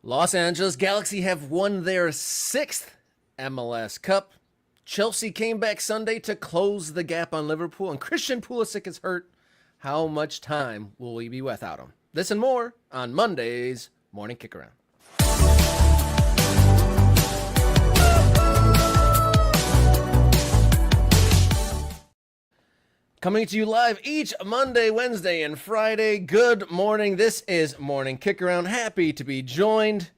Los Angeles Galaxy have won their sixth MLS Cup. Chelsea came back Sunday to close the gap on Liverpool, and Christian Pulisic is hurt. How much time will we be without him? This and more on Monday's Morning Kickaround. Coming to you live each Monday, Wednesday, and Friday. Good morning. This is Morning Kickaround. Happy to be joined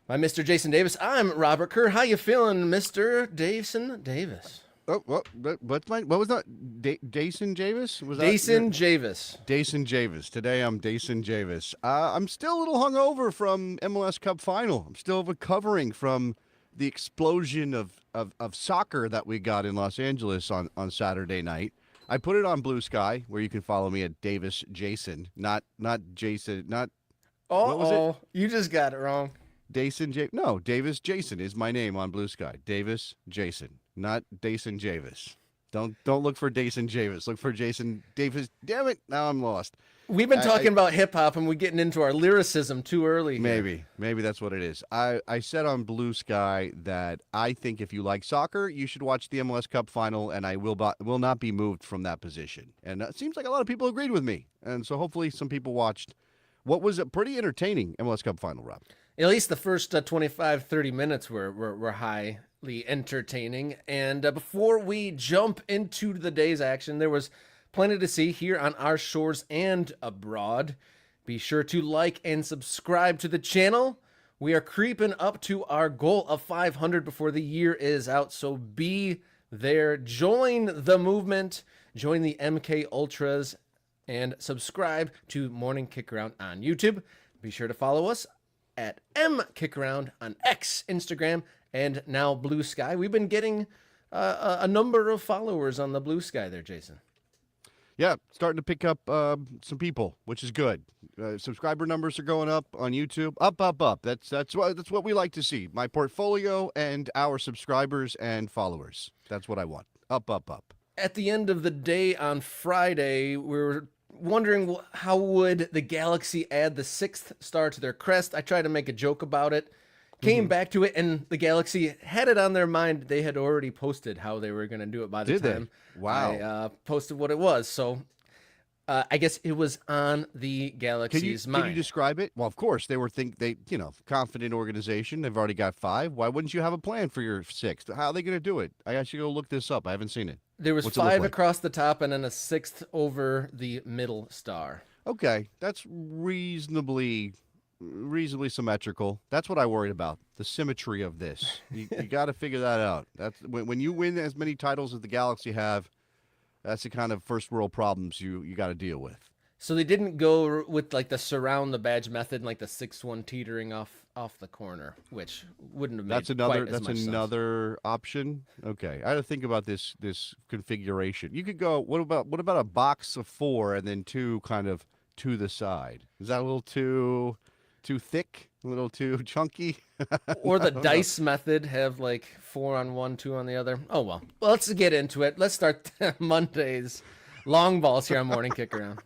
by Mr. Jason Davis. I'm Robert Kerr. How you feeling, Mr. Jason Davis? What was that? Dason Javis? Was that Dason Javis. Dason Javis. Today I'm Dason Javis. I'm still a little hungover from MLS Cup final. I'm still recovering from the explosion of soccer that we got in Los Angeles on Saturday night. I put it on Blue Sky, where you can follow me at Davis Jason, not Jason, not. What was it? You just got it wrong. No, Davis Jason is my name on Blue Sky. Davis Jason, not Dason Javis. Don't look for Dason Javis. Look for Jason Davis. Damn it! Now I'm lost. We've been talking about hip hop, and we're getting into our lyricism too early. Maybe that's what it is. I said on Blue Sky that I think if you like soccer, you should watch the MLS Cup final, and I will not be moved from that position. And it seems like a lot of people agreed with me, and so hopefully some people watched what was a pretty entertaining MLS Cup final, Rob. At least the first 25, 30 minutes were highly entertaining. And before we jump into the day's action, there was plenty to see here on our shores and abroad. Be sure to like and subscribe to the channel. We are creeping up to our goal of 500 before the year is out, so be there. Join the movement. Join the MK Ultras and subscribe to Morning Kickaround on YouTube. Be sure to follow us at MKickaround on X, Instagram, and now Blue Sky. We've been getting a number of followers on the Blue Sky there, Jason. Yeah, starting to pick up some people, which is good. Subscriber numbers are going up on YouTube. Up. That's what we like to see. My portfolio and our subscribers and followers. That's what I want. Up. At the end of the day on Friday, we were wondering how would the Galaxy add the sixth star to their crest. I tried to make a joke about it. Came back to it, and the Galaxy had it on their mind. They had already posted how they were going to do it by the time Wow. I posted what it was. So I guess it was on the Galaxy's mind. Can you describe it? Well, of course, confident organization. They've already got 5. Why wouldn't you have a plan for your 6th? How are they going to do it? I actually go look this up. I haven't seen it. There was What's it look 5 like? across the top and then a 6th over the middle star. Okay, that's reasonably symmetrical. That's what I worried about, the symmetry of this. You got to figure that out. That's when you win as many titles as the Galaxy have, that's the kind of first world problems you got to deal with. So they didn't go with like the surround the badge method and like the 6-1 teetering off the corner, which wouldn't have made That's another option. Okay, I had to think about this configuration. You could go. What about a box of 4 and then 2 kind of to the side? Is that a little too thick, a little too chunky? Or the dice method, have like 4 on one, 2 on the other. Oh, well, let's get into it. Let's start Monday's long balls here on Morning Kickaround.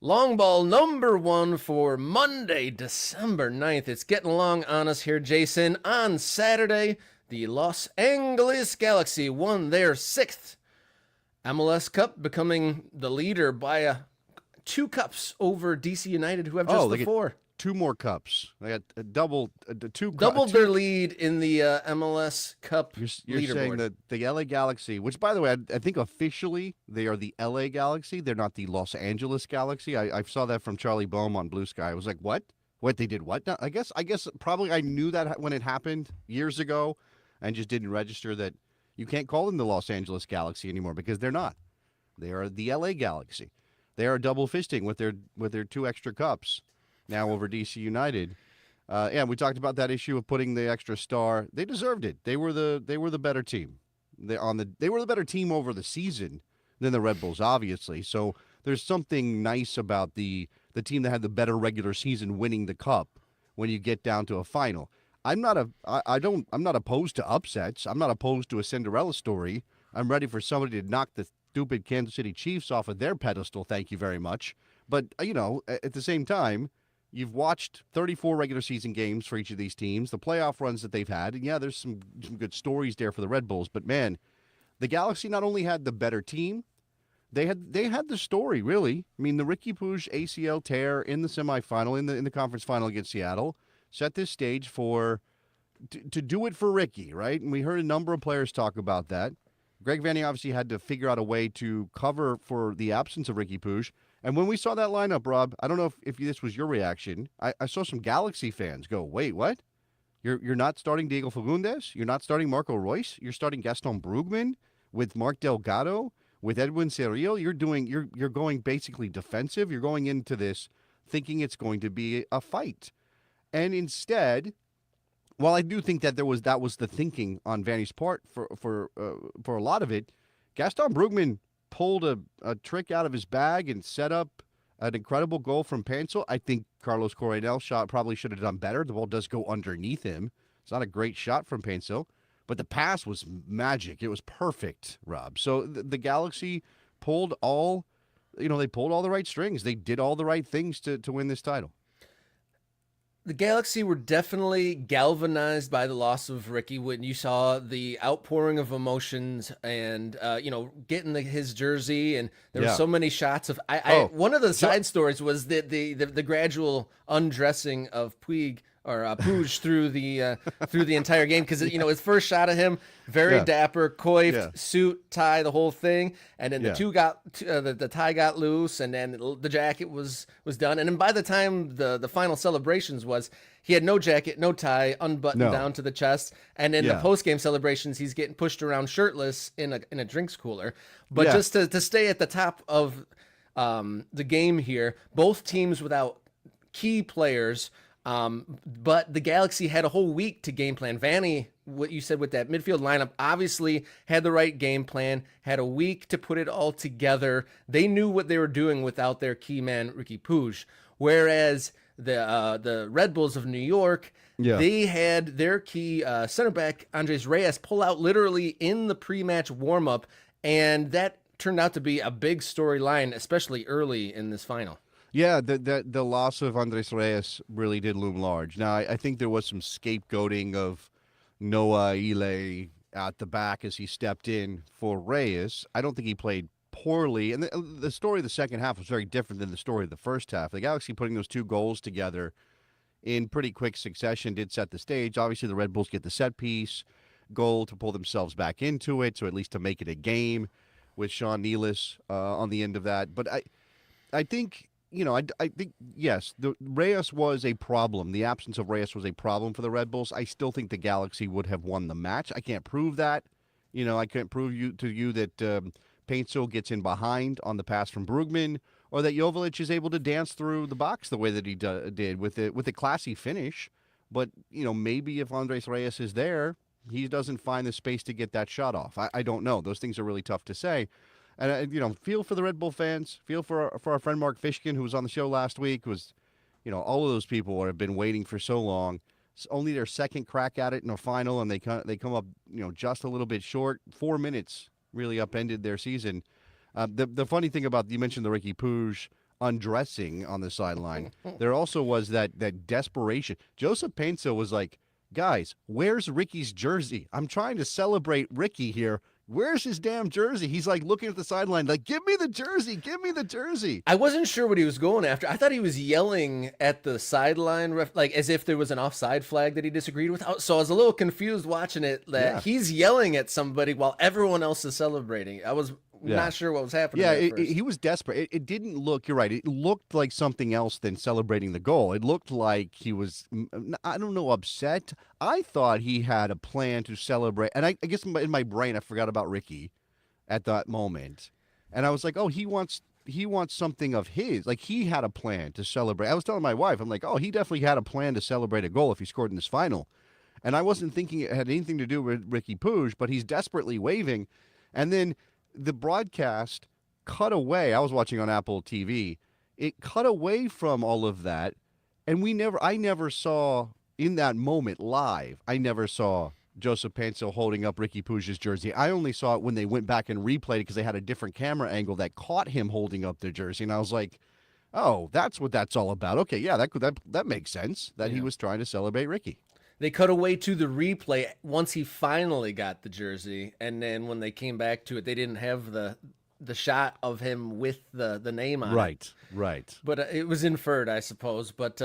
Long ball number 1 for Monday, December 9th. It's getting long on us here, Jason. On Saturday, the Los Angeles Galaxy won their 6th MLS Cup, becoming the leader by 2 cups over DC United, who have just the 4. 2 more cups. They got doubled their lead in the MLS Cup You're saying that the LA Galaxy, which, by the way, I think officially they are the LA Galaxy. They're not the Los Angeles Galaxy. I saw that from Charlie Boehm on Blue Sky. I was like, what? What, they did what? Now, I guess probably I knew that when it happened years ago and just didn't register that you can't call them the Los Angeles Galaxy anymore because they're not. They are the LA Galaxy. They are double fisting with their 2 extra cups now over DC United. Yeah, we talked about that issue of putting the extra star. They deserved it. They were the better team. They were the better team over the season than the Red Bulls, obviously. So there's something nice about the team that had the better regular season winning the cup when you get down to a final. I'm not opposed to upsets. I'm not opposed to a Cinderella story. I'm ready for somebody to knock stupid Kansas City Chiefs off of their pedestal. Thank you very much. But, at the same time, you've watched 34 regular season games for each of these teams, the playoff runs that they've had. And yeah, there's some good stories there for the Red Bulls. But man, the Galaxy not only had the better team, they had the story, really. I mean, the Ricky Puig ACL tear in the semifinal, in the conference final against Seattle, set this stage to do it for Ricky, right? And we heard a number of players talk about that. Greg Vanney obviously had to figure out a way to cover for the absence of Ricky Puig. And when we saw that lineup, Rob, I don't know if this was your reaction. I saw some Galaxy fans go, "Wait, what? You're not starting Diego Fagundes? You're not starting Marco Reus? You're starting Gaston Brugman with Mark Delgado, with Edwin Cerrillo? You're going basically defensive. You're going into this thinking it's going to be a fight." And instead, while I do think that that was the thinking on Vanney's part for a lot of it, Gaston Brugman pulled a trick out of his bag and set up an incredible goal from Pencil. I think Carlos Coronel's shot probably should have done better. The ball does go underneath him. It's not a great shot from Pencil, but the pass was magic. It was perfect, Rob. So the Galaxy pulled all, they pulled all the right strings. They did all the right things to win this title. The Galaxy were definitely galvanized by the loss of Ricky when you saw the outpouring of emotions and, getting his jersey. And there were so many shots of one of the side stories was the gradual undressing of Puig through the entire game. Cause his first shot of him, very dapper, coiffed, suit, tie, the whole thing. And then the tie got loose and then the jacket was done. And then by the time the final celebrations was, he had no jacket, no tie, unbuttoned down to the chest. And in the post-game celebrations, he's getting pushed around shirtless in a drinks cooler. But just to stay at the top of the game here, both teams without key players. But the Galaxy had a whole week to game plan. Vanney, what you said with that midfield lineup, obviously had the right game plan, had a week to put it all together. They knew what they were doing without their key man, Ricky Puig. Whereas the Red Bulls of New York, they had their key center back, Andres Reyes, pull out literally in the pre-match warm-up, and that turned out to be a big storyline, especially early in this final. Yeah, the loss of Andres Reyes really did loom large. Now, I think there was some scapegoating of Noah Ile at the back as he stepped in for Reyes. I don't think he played poorly. And the story of the second half was very different than the story of the first half. The Galaxy putting those two goals together in pretty quick succession did set the stage. Obviously, the Red Bulls get the set piece goal to pull themselves back into it, so at least to make it a game with Sean Nealis on the end of that. But I think... I think, yes, the Reyes was a problem. The absence of Reyes was a problem for the Red Bulls. I still think the Galaxy would have won the match. I can't prove that. I can't prove to you that Pencil gets in behind on the pass from Brugman or that Joveljic is able to dance through the box the way that he did with a classy finish. But, maybe if Andres Reyes is there, he doesn't find the space to get that shot off. I don't know. Those things are really tough to say. And, feel for the Red Bull fans. Feel for our friend Mark Fishkin, who was on the show last week. All of those people have been waiting for so long. It's only their second crack at it in a final, and they come up, just a little bit short. 4 minutes really upended their season. The funny thing about, you mentioned the Ricky Puig undressing on the sideline. There also was that desperation. Joseph Pencil was like, guys, where's Ricky's jersey? I'm trying to celebrate Ricky here. Where's his damn jersey? He's like looking at the sideline, like, give me the jersey, give me the jersey. I wasn't sure what he was going after. I thought he was yelling at the sideline, like as if there was an offside flag that he disagreed with. So I was a little confused watching it that he's yelling at somebody while everyone else is celebrating. I was not sure what was happening. Yeah, he was desperate. It didn't look, you're right, it looked like something else than celebrating the goal. It looked like he was, I don't know, upset. I thought he had a plan to celebrate. And I guess in my brain, I forgot about Ricky at that moment. And I was like, oh, he wants something of his. Like, he had a plan to celebrate. I was telling my wife, I'm like, oh, he definitely had a plan to celebrate a goal if he scored in this final. And I wasn't thinking it had anything to do with Ricky Puig, but he's desperately waving. And then the broadcast cut away. I was watching on Apple TV. It cut away from all of that, and I never saw in that moment live. I never saw Joseph Paintsil holding up Ricky Puig's jersey. I only saw it when they went back and replayed it because they had a different camera angle that caught him holding up their jersey, and I was like, "Oh, that's what that's all about." Okay, yeah, that makes sense that he was trying to celebrate Ricky. They cut away to the replay once he finally got the jersey, and then when they came back to it, they didn't have the shot of him with the name on it. Right. But it was inferred, I suppose. But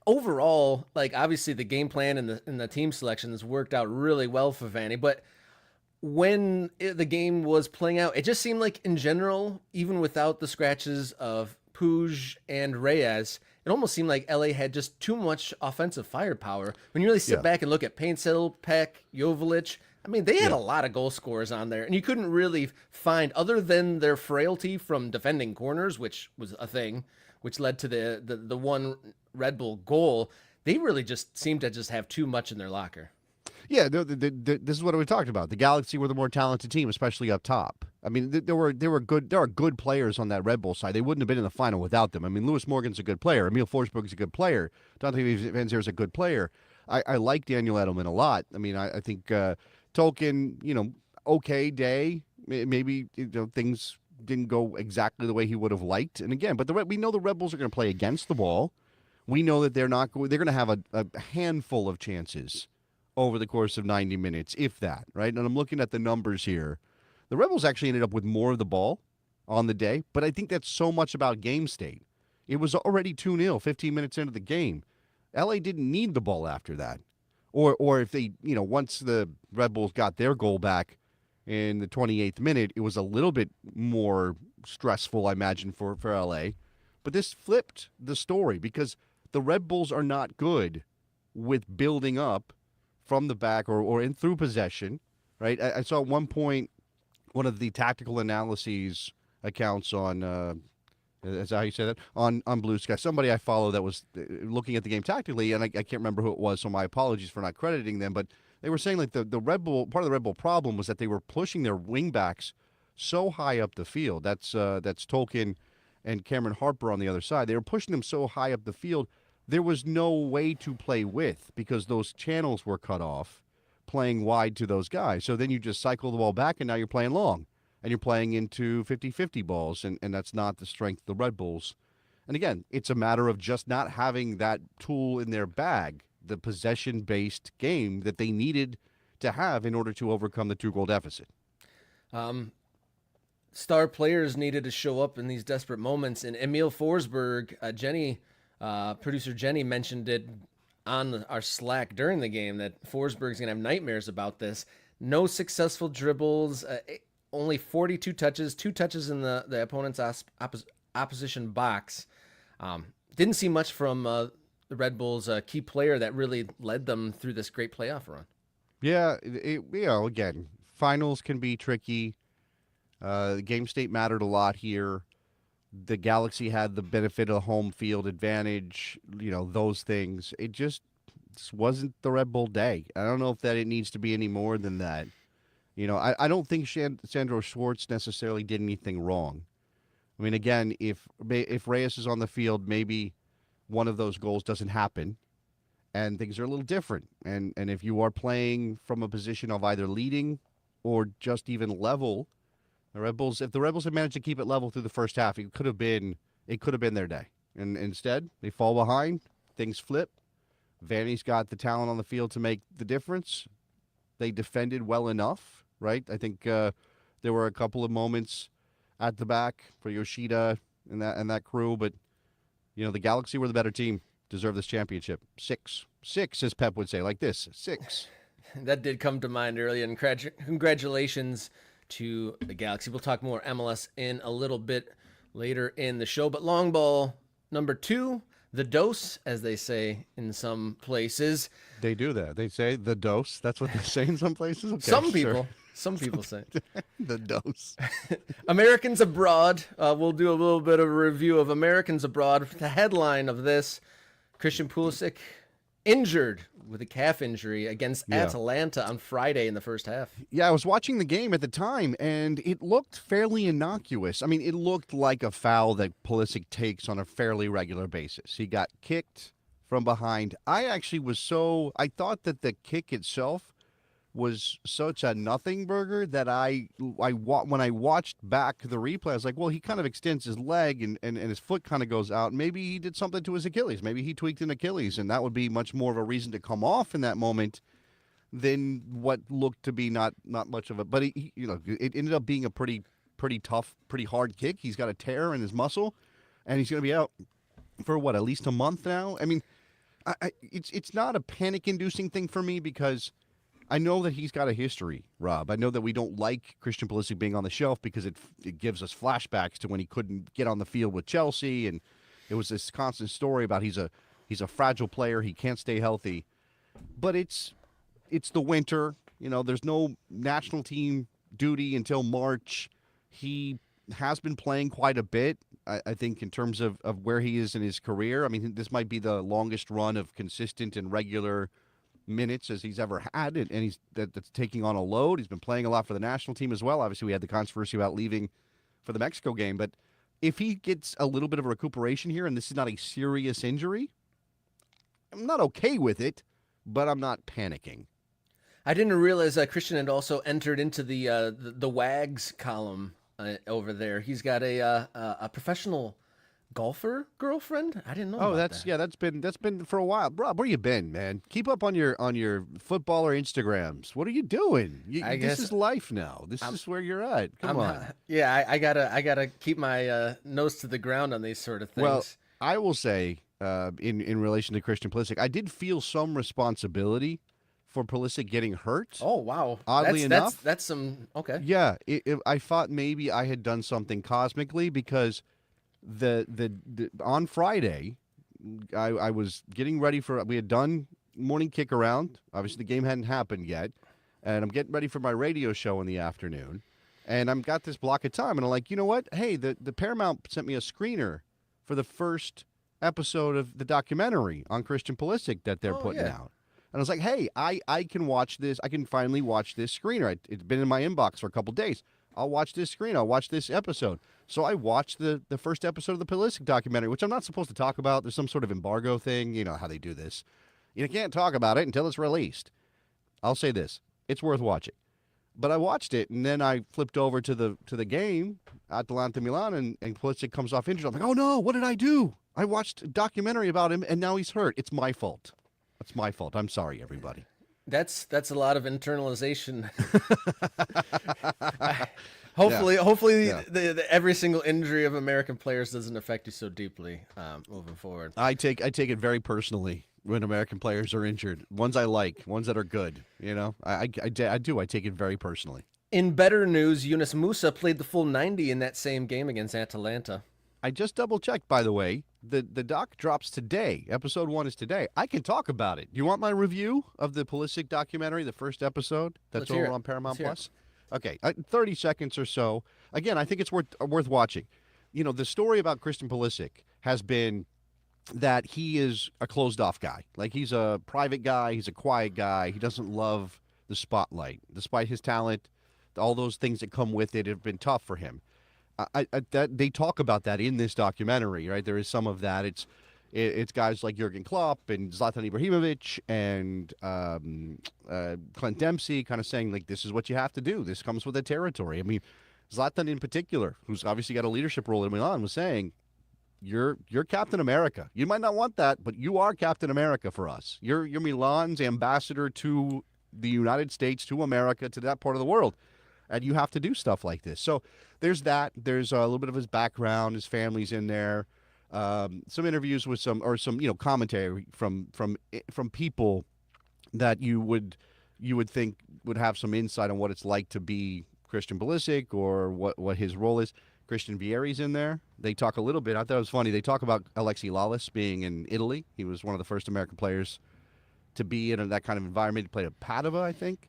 overall, like obviously the game plan and the team selections worked out really well for Vanny. But when the game was playing out, it just seemed like in general, even without the scratches of Puig and Reyes, it almost seemed like LA had just too much offensive firepower. When you really sit back and look at Paintsil, Peck, Joveljic, I mean, they had a lot of goal scorers on there, and you couldn't really find, other than their frailty from defending corners, which was a thing, which led to the one Red Bull goal. They really just seemed to just have too much in their locker. Yeah, this is what we talked about. The Galaxy were the more talented team, especially up top. I mean, there are good players on that Red Bull side. They wouldn't have been in the final without them. I mean, Lewis Morgan's a good player. Emil Forsberg's a good player. Dante Van Zier's a good player. I like Daniel Edelman a lot. I mean, I think Tolkien, okay day. Maybe things didn't go exactly the way he would have liked. And again, but we know the Red Bulls are going to play against the wall. We know that they're going to have a handful of chances over the course of 90 minutes, if that, right? And I'm looking at the numbers here. The Rebels actually ended up with more of the ball on the day, but I think that's so much about game state. It was already 2-0 15 minutes into the game. LA didn't need the ball after that. Or if they, once the Red Bulls got their goal back in the 28th minute, it was a little bit more stressful, I imagine, for LA. But this flipped the story because the Red Bulls are not good with building up from the back or in through possession, right? I saw at one point one of the tactical analyses accounts on, is that how you say that? On Blue Sky. Somebody I follow that was looking at the game tactically, and I can't remember who it was, so my apologies for not crediting them, but they were saying like the Red Bull, part of the Red Bull problem was that they were pushing their wingbacks so high up the field. That's Tolkien and Cameron Harper on the other side. They were pushing them so high up the field there was no way to play with because those channels were cut off playing wide to those guys. So then you just cycle the ball back, and now you're playing long. And you're playing into 50-50 balls, and that's not the strength of the Red Bulls. And again, it's a matter of just not having that tool in their bag, the possession-based game that they needed to have in order to overcome the 2-goal deficit. Star players needed to show up in these desperate moments, and Emil Forsberg, producer Jenny mentioned it on our Slack during the game that Forsberg's going to have nightmares about this. No successful dribbles, only 42 touches, 2 touches in the opponent's opposition box. Didn't see much from the Red Bulls' key player that really led them through this great playoff run. Yeah, again, finals can be tricky. The game state mattered a lot here. The Galaxy had the benefit of home field advantage, those things. It just wasn't the Red Bull day. I don't know if that it needs to be any more than that. I don't think Sandro Schwartz necessarily did anything wrong. I mean, again, if Reyes is on the field, maybe one of those goals doesn't happen, and things are a little different. And if you are playing from a position of either leading or just even level, if the Red Bulls had managed to keep it level through the first half, it could have been their day. And instead, they fall behind, things flip. Vanny's got the talent on the field to make the difference. They defended well enough, right? I think there were a couple of moments at the back for Yoshida and that crew, but the Galaxy were the better team, deserve this championship. 6, as Pep would say, like this, 6. That did come to mind earlier, and congratulations to the Galaxy. We'll talk more MLS in a little bit later in the show, but long ball number 2, the dose, as they say in some places. They do that. They say the dose. That's what they say in some places. Okay, Some people say the dose. Americans abroad. We'll do a little bit of a review of Americans abroad. The headline of this: Christian Pulisic injured with a calf injury against Atalanta on Friday in the first half. Yeah, I was watching the game at the time, and it looked fairly innocuous. I mean, it looked like a foul that Pulisic takes on a fairly regular basis. He got kicked from behind. I thought that the kick itself was such a nothing burger that when I watched back the replay, I was like, well, he kind of extends his leg and his foot kind of goes out. Maybe he did something to his Achilles. Maybe he tweaked an Achilles, and that would be much more of a reason to come off in that moment than what looked to be not much of a. But it ended up being a pretty tough, pretty hard kick. He's got a tear in his muscle, and he's going to be out for what, at least a month now. I mean, it's not a panic-inducing thing for me because I know that he's got a history, Rob. I know that we don't like Christian Pulisic being on the shelf because it gives us flashbacks to when he couldn't get on the field with Chelsea, and it was this constant story about he's a fragile player, he can't stay healthy. But it's the winter, there's no national team duty until March. He has been playing quite a bit, I think, in terms of where he is in his career. I mean, this might be the longest run of consistent and regular minutes as he's ever had, and that's taking on a load. He's been playing a lot for the national team as well. Obviously, we had the controversy about leaving for the Mexico game, but if he gets a little bit of recuperation here, and this is not a serious injury, I'm not okay with it, but I'm not panicking. I didn't realize Christian had also entered into the WAGs column over there. He's got a professional golfer girlfriend. I didn't know. Oh, about that's that. that's been for a while. Rob, where you been, man? Keep up on your footballer Instagrams. What are you doing? I this guess is life now. This is where you're at. Come on. Yeah, I gotta keep my nose to the ground on these sort of things. Well, I will say, in relation to Christian Pulisic, I did feel some responsibility for Pulisic getting hurt. Oh wow! Oddly enough, that's some okay. Yeah, I thought maybe I had done something cosmically because the on Friday, I was getting ready for. We had done morning kick around. Obviously, the game hadn't happened yet, and I'm getting ready for my radio show in the afternoon, and I've got this block of time, and I'm like, you know what? Hey, the Paramount sent me a screener for the first episode of the documentary on Christian Pulisic that they're putting out. And I was like, hey, I can watch this. I can finally watch this screener. It's been in my inbox for a couple days. I'll watch this screen. I'll watch this episode. So I watched the first episode of the Pulisic documentary, which I'm not supposed to talk about. There's some sort of embargo thing. You know how they do this. You can't talk about it until it's released. I'll say this. It's worth watching. But I watched it, and then I flipped over to the game, Atalanta Milan, and Pulisic comes off injured. I'm like, oh, no, what did I do? I watched a documentary about him, and now he's hurt. It's my fault. It's my fault. I'm sorry, everybody. That's a lot of internalization. Hopefully, every single injury of American players doesn't affect you so deeply moving forward. I take it very personally when American players are injured. Ones I like, ones that are good. I do. I take it very personally. In better news, Yunus Musa played the full 90 in that same game against Atalanta. I just double-checked, by the way. The doc drops today. Episode 1 is today. I can talk about it. Do you want my review of the Pulisic documentary, the first episode that's over on Paramount Plus? Okay, 30 seconds or so. Again, I think it's worth watching. The story about Christian Pulisic has been that he is a closed-off guy. Like, he's a private guy. He's a quiet guy. He doesn't love the spotlight. Despite his talent, all those things that come with it have been tough for him. They talk about that in this documentary, right? There is some of that. It's guys like Jurgen Klopp and Zlatan Ibrahimovic and Clint Dempsey kind of saying, like, this is what you have to do. This comes with the territory. I mean, Zlatan in particular, who's obviously got a leadership role in Milan, was saying, you're Captain America. You might not want that, but you are Captain America for us. You're Milan's ambassador to the United States, to America, to that part of the world. And you have to do stuff like this. So there's that. There's a little bit of his background. His family's in there. Some interviews with some commentary from people that you would think would have some insight on what it's like to be Christian Pulisic or what his role is. Christian Vieri's in there. They talk a little bit. I thought it was funny. They talk about Alexi Lalas being in Italy. He was one of the first American players to be in that kind of environment. He played at Padova, I think.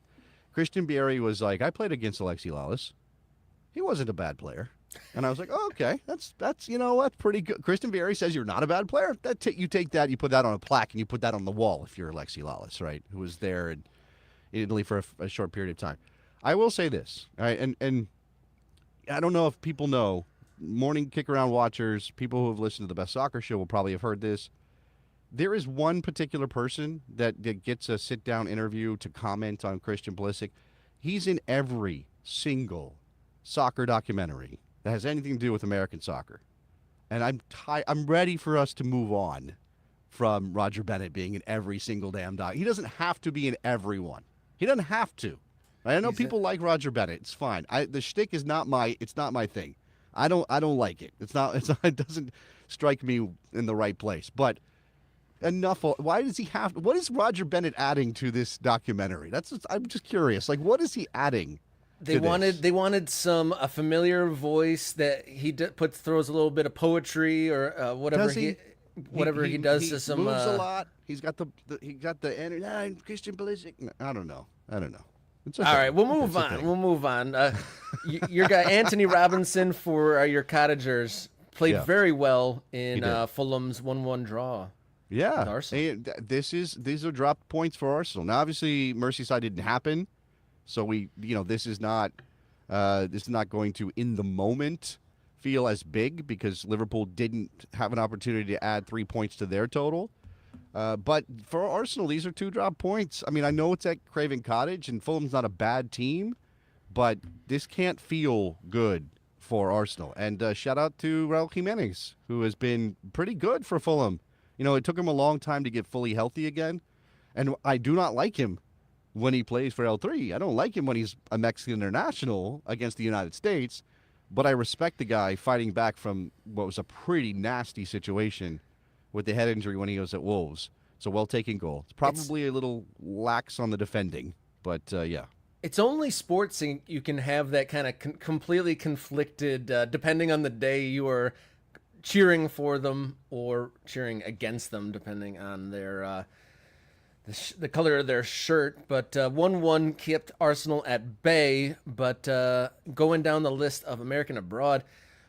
Christian Vieri was like, I played against Alexi Lalas. He wasn't a bad player. And I was like, oh, okay, that's pretty good. Christian Vieri says you're not a bad player. You take that, you put that on a plaque, and you put that on the wall if you're Alexi Lalas, right, who was there in Italy for a short period of time. I will say this, all right, and I don't know if people know, morning kick-around watchers, people who have listened to the Best Soccer Show will probably have heard this. there is one particular person that gets a sit-down interview to comment on Christian Pulisic. He's in every single soccer documentary that has anything to do with American soccer. And I'm ready for us to move on from Roger Bennett being in every single damn doc. He doesn't have to be in every one. He doesn't have to. I know people like Roger Bennett. It's fine. The shtick is not my thing. I don't like it. It doesn't strike me in the right place. But enough. Why does he have? What is Roger Bennett adding to this documentary? I'm just curious. Like, what is he adding? They wanted a familiar voice that throws a little bit of poetry or whatever he does to some. He moves a lot. He's got the energy. Christian Pulisic. I don't know. It's okay. All right, we'll move on. Your guy Anthony Robinson for your Cottagers played very well in Fulham's 1-1 draw. Yeah, Arsenal. These are dropped points for Arsenal. Now, obviously, Merseyside didn't happen, so this is not going to in the moment feel as big because Liverpool didn't have an opportunity to add 3 points to their total. But for Arsenal, these are 2 drop points. I mean, I know it's at Craven Cottage, and Fulham's not a bad team, but this can't feel good for Arsenal. And shout out to Raul Jimenez, who has been pretty good for Fulham. It took him a long time to get fully healthy again, and I do not like him when he plays for L3. I don't like him when he's a Mexican international against the United States, but I respect the guy fighting back from what was a pretty nasty situation with the head injury when he was at Wolves. It's a well-taken goal. It's probably a little lax on the defending, but yeah. It's only sports you can have that kind of completely conflicted, depending on the day you are cheering for them or cheering against them, depending on their the color of their shirt. But 1-1 kept Arsenal at bay. But going down the list of American abroad,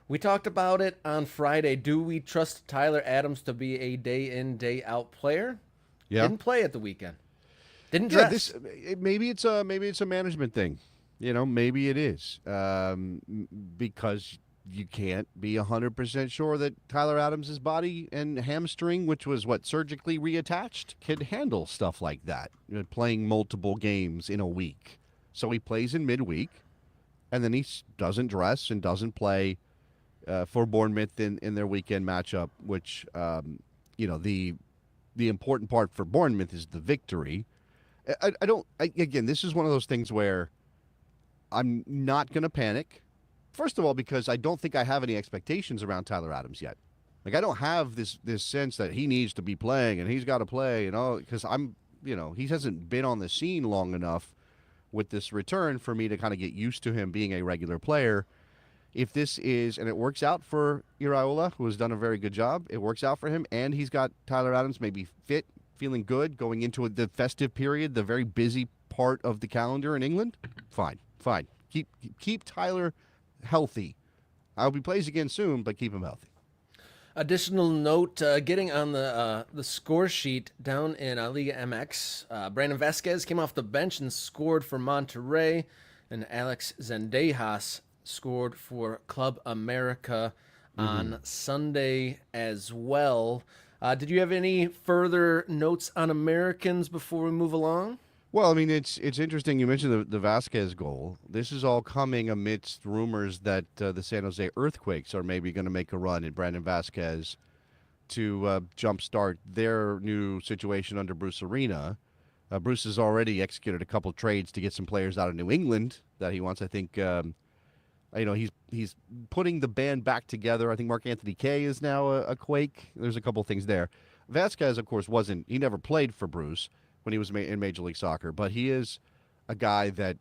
we talked about it on Friday. Do we trust Tyler Adams to be a day-in, day-out player? Yeah. Didn't play at the weekend. Didn't dress. Maybe it's a management thing. Maybe it is because you can't be 100% sure that Tyler Adams' body and hamstring, which was surgically reattached, could handle stuff like that. Playing multiple games in a week, so he plays in midweek, and then he doesn't dress and doesn't play for Bournemouth in their weekend matchup. Which the important part for Bournemouth is the victory. Again, this is one of those things where I'm not going to panic. First of all, because I don't think I have any expectations around Tyler Adams yet. Like, I don't have this sense that he needs to be playing and he's got to play, because he hasn't been on the scene long enough with this return for me to kind of get used to him being a regular player. If this is, and it works out for Iraola, who has done a very good job, it works out for him, and he's got Tyler Adams maybe fit, feeling good, going into the festive period, the very busy part of the calendar in England, fine. Keep Tyler healthy. I hope he plays again soon, but keep him healthy. Additional note, getting on the score sheet down in Liga MX, Brandon Vasquez came off the bench and scored for Monterrey, and Alex Zendejas scored for Club America on Sunday as well. Did you have any further notes on Americans before we move along? Well, I mean, it's interesting. You mentioned the Vasquez goal. This is all coming amidst rumors that the San Jose Earthquakes are maybe going to make a run at Brandon Vasquez to jumpstart their new situation under Bruce Arena. Bruce has already executed a couple trades to get some players out of New England that he wants. I think, he's putting the band back together. I think Mark Anthony Kaye is now a Quake. There's a couple things there. Vasquez, of course, he never played for Bruce when he was in Major League Soccer, but he is a guy that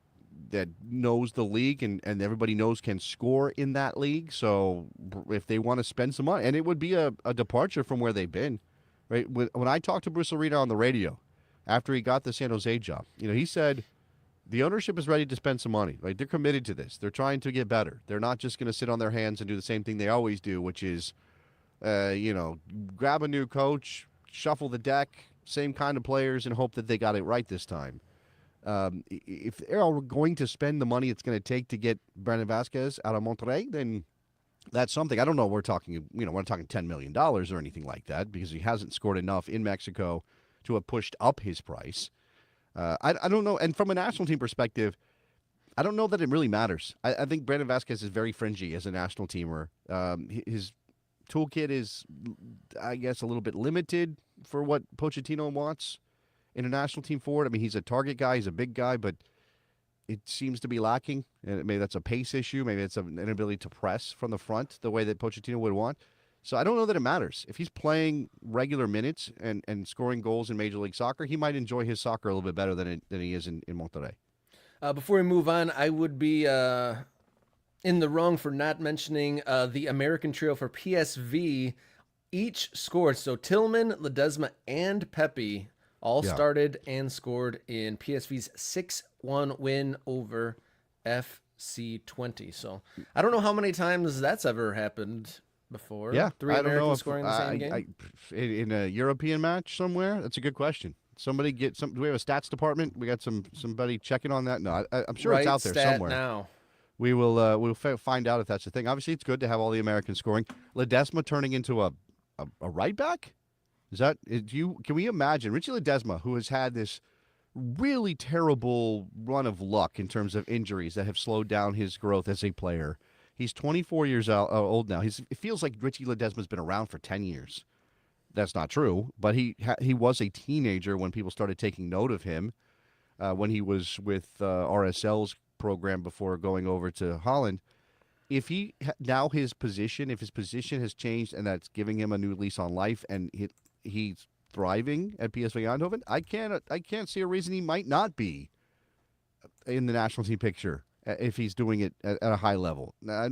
knows the league and everybody knows can score in that league. So if they want to spend some money, and it would be a departure from where they've been, right? When I talked to Bruce Arena on the radio after he got the San Jose job, he said the ownership is ready to spend some money. Right? They're committed to this. They're trying to get better. They're not just going to sit on their hands and do the same thing they always do, which is, grab a new coach, shuffle the deck, same kind of players, and hope that they got it right this time. If they're all going to spend the money it's going to take to get Brandon Vasquez out of Monterrey, then That's something. I don't know. We're talking, we're not talking $10 million or anything like that because he hasn't scored enough in Mexico to have pushed up his price. I don't know. And from a national team perspective, I don't know that it really matters. I think Brandon Vasquez is very fringy as a national teamer. His toolkit is, I guess, a little bit limited for what Pochettino wants in a national team forward. I mean, he's a target guy. He's a big guy, but it seems to be lacking. And maybe that's a pace issue. Maybe it's an inability to press from the front the way that Pochettino would want. So I don't know that it matters. If he's playing regular minutes and scoring goals in Major League Soccer, he might enjoy his soccer a little bit better than he is in Monterrey. Before we move on, I would be in the wrong for not mentioning the American trio for PSV. Each scored. So Tillman, Ledesma, and Pepe all started and scored in PSV's 6-1 win over FC20. So I don't know how many times that's ever happened before. Yeah, 3 I don't know Americans if scoring the same game. In a European match somewhere. That's a good question. Somebody get some. Do we have a stats department? We got somebody checking on that. No, I'm sure it's out there somewhere. Now. We'll find out if that's the thing. Obviously, it's good to have all the Americans scoring. Ledesma turning into a right back. Can we imagine Richie Ledesma, who has had this really terrible run of luck in terms of injuries that have slowed down his growth as a player? He's 24 years old now. It feels like Richie Ledesma's been around for 10 years. That's not true, but he was a teenager when people started taking note of him when he was with RSL's program before going over to Holland. If his position has changed and that's giving him a new lease on life and he's thriving at PSV Eindhoven, I can't see a reason he might not be in the national team picture if he's doing it at a high level. I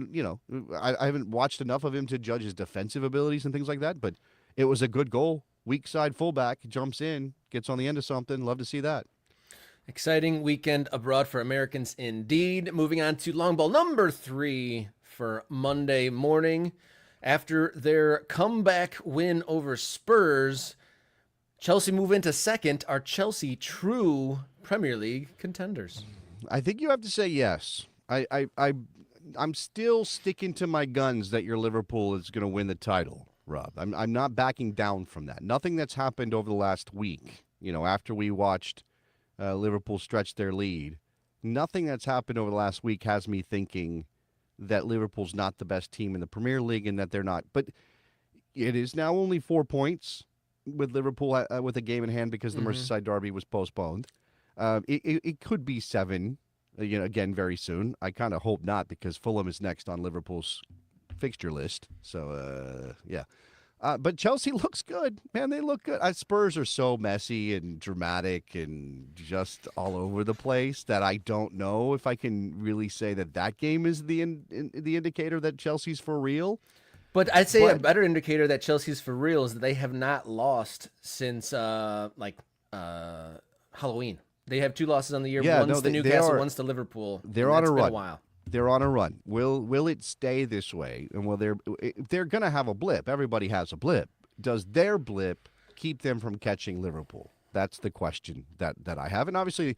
haven't watched enough of him to judge his defensive abilities and things like that, but it was a good goal. Weak side fullback, jumps in, gets on the end of something. Love to see that. Exciting weekend abroad for Americans indeed. Moving on to long ball number 3 for Monday morning. After their comeback win over Spurs, Chelsea move into second. Are Chelsea true Premier League contenders? I think you have to say yes. I'm still sticking to my guns that your Liverpool is going to win the title, Rob. I'm not backing down from that. Nothing that's happened over the last week, after we watched Liverpool stretch their lead, nothing that's happened over the last week has me thinking that Liverpool's not the best team in the Premier League and that they're not. But it is now only 4 points with Liverpool with a game in hand because the Merseyside derby was postponed. It could be 7, again, very soon. I kind of hope not because Fulham is next on Liverpool's fixture list. So, yeah. But Chelsea looks good. Man, they look good. Spurs are so messy and dramatic and just all over the place that I don't know if I can really say that game is the indicator that Chelsea's for real. But I'd say a better indicator that Chelsea's for real is that they have not lost since Halloween. They have 2 losses on the year. One's to Newcastle, one's to Liverpool. They're on a run. Been a while. They're on a run. Will it stay this way? And they're going to have a blip. Everybody has a blip. Does their blip keep them from catching Liverpool? That's the question that I have. And obviously,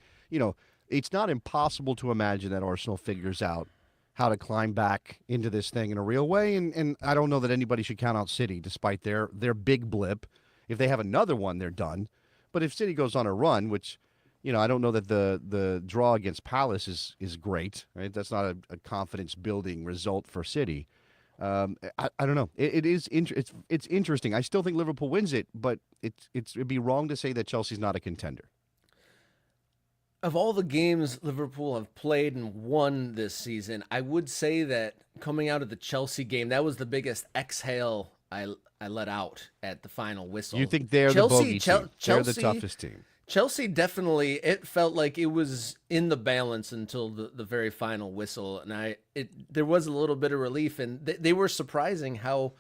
it's not impossible to imagine that Arsenal figures out how to climb back into this thing in a real way. And I don't know that anybody should count out City despite their big blip. If they have another one, they're done. But if City goes on a run, which I don't know that the draw against Palace is great, right? That's not a confidence-building result for City. I don't know. It's interesting. I still think Liverpool wins it, but it'd be wrong to say that Chelsea's not a contender. Of all the games Liverpool have played and won this season, I would say that coming out of the Chelsea game, that was the biggest exhale I let out at the final whistle. You think they're the bogey team? They're the toughest team. Chelsea definitely, it felt like it was in the balance until the very final whistle, and there was a little bit of relief, and they were surprising how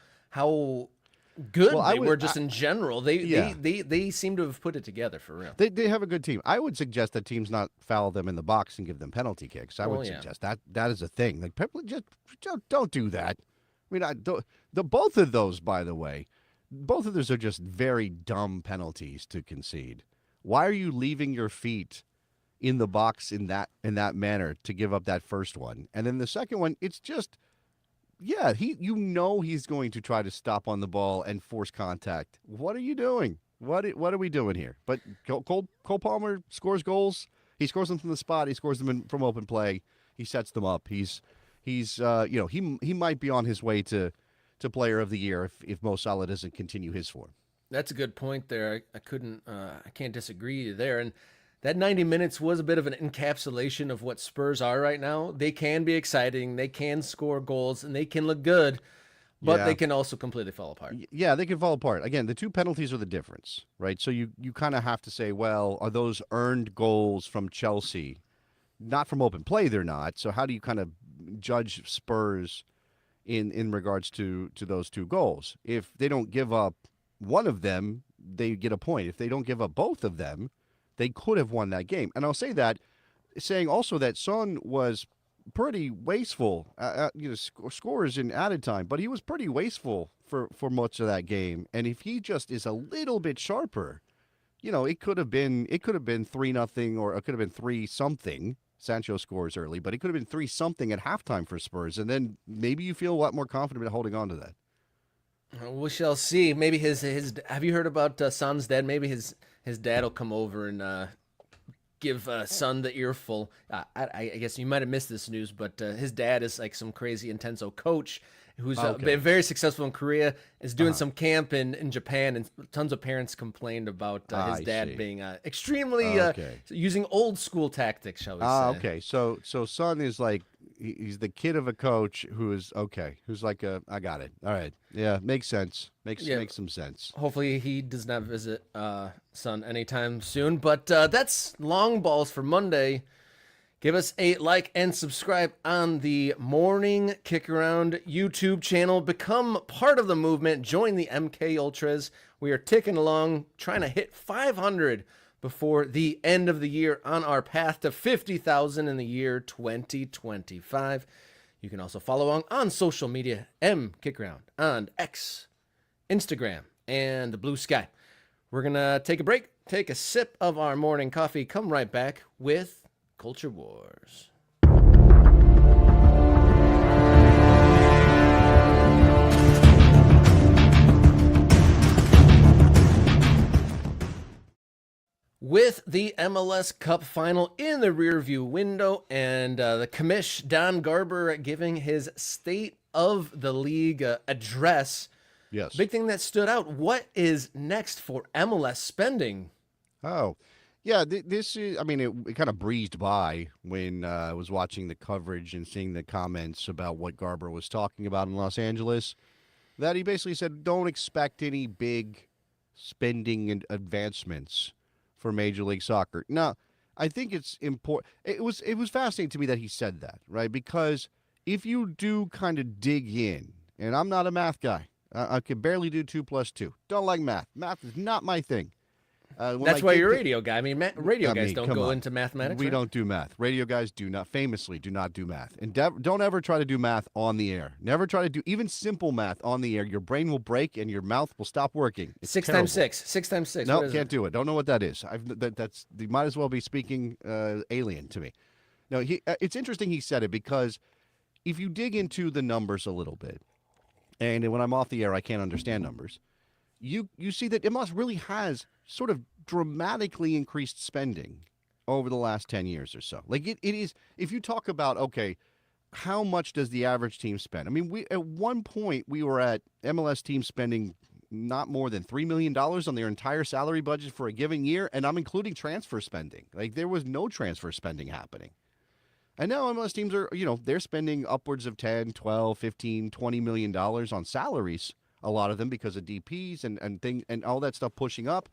good they were just in general. They seem to have put it together for real. They have a good team. I would suggest that teams not foul them in the box and give them penalty kicks. I would suggest that is a thing. Like people just don't do that. I mean, both of those, by the way, both of those are just very dumb penalties to concede. Why are you leaving your feet in the box in that manner to give up that first one? And then the second one, it's just Yeah, he's going to try to stop on the ball and force contact. What are you doing? What are we doing here? But Cole Palmer scores goals. He scores them from the spot. He scores them from open play. He sets them up. He might be on his way to Player of the Year if Mo Salah doesn't continue his form. That's a good point there. I can't disagree there. And that 90 minutes was a bit of an encapsulation of what Spurs are right now. They can be exciting, they can score goals, and they can look good, but Yeah. they can also completely fall apart. Yeah, they can fall apart. Again, the two penalties are the difference, right? So you kind of have to say, well, are those earned goals from Chelsea? Not from open play, they're not. So how do you kind of judge Spurs in regards to those two goals? If they don't give up one of them, they get a point. If they don't give up both of them, they could have won that game. And I'll say that, saying also that Son was pretty wasteful, scores in added time, but he was pretty wasteful for much of that game. And if he just is a little bit sharper, it could have been 3-0, or it could have been 3-something. Sancho scores early, but it could have been 3-something at halftime for Spurs, and then maybe you feel a lot more confident holding on to that. We shall see. Maybe his have you heard about Son's dad? Maybe his dad will come over and give Son the earful. I guess you might have missed this news, but his dad is like some crazy intenso coach who's been very successful in Korea, is doing some camp in Japan, and tons of parents complained about his dad being extremely using old school tactics, shall we say. Okay. So Son is like, he's the kid of a coach who is who's like I got it. All right. Yeah, makes sense. Makes some sense. Hopefully he does not visit Son anytime soon. But that's long balls for Monday. Give us a like and subscribe on the Morning Kick Around YouTube channel. Become part of the movement. Join the MK Ultras. We are ticking along, trying to hit 500 before the end of the year on our path to 50,000 in the year 2025. You can also follow along on social media, MKickaround on X, Instagram, and the Blue Sky. We're going to take a break, take a sip of our morning coffee, come right back with Culture Wars. With the MLS Cup final in the rearview window, and the commish Don Garber giving his State of the League address. Yes. Big thing that stood out. What is next for MLS spending? Oh, yeah. This is, it kind of breezed by when I was watching the coverage and seeing the comments about what Garber was talking about in Los Angeles, that he basically said, don't expect any big spending and advancements for Major League Soccer. Now, I think it's important. It was fascinating to me that he said that, right? Because if you do kind of dig in, and I'm not a math guy, I can barely do 2 + 2. Don't like math. Math is not my thing. That's why you're a radio guy. Radio guys don't go into mathematics. We don't do math. Radio guys famously do not do math. And don't ever try to do math on the air. Never try to do even simple math on the air. Your brain will break and your mouth will stop working. It's 6 terrible. times 6. 6 times 6. No, can't do it. Don't know what that is. That's you might as well be speaking alien to me. No, it's interesting he said it, because if you dig into the numbers a little bit, and when I'm off the air I can't understand numbers, you see that MLS really has sort of dramatically increased spending over the last 10 years or so. Like it is, if you talk about, okay, how much does the average team spend? I mean, we at one point we were at MLS teams spending not more than $3 million on their entire salary budget for a given year, and I'm including transfer spending. Like there was no transfer spending happening. And now MLS teams are, they're spending upwards of 10, 12, 15, $20 million on salaries, a lot of them because of DPs and all that stuff pushing up.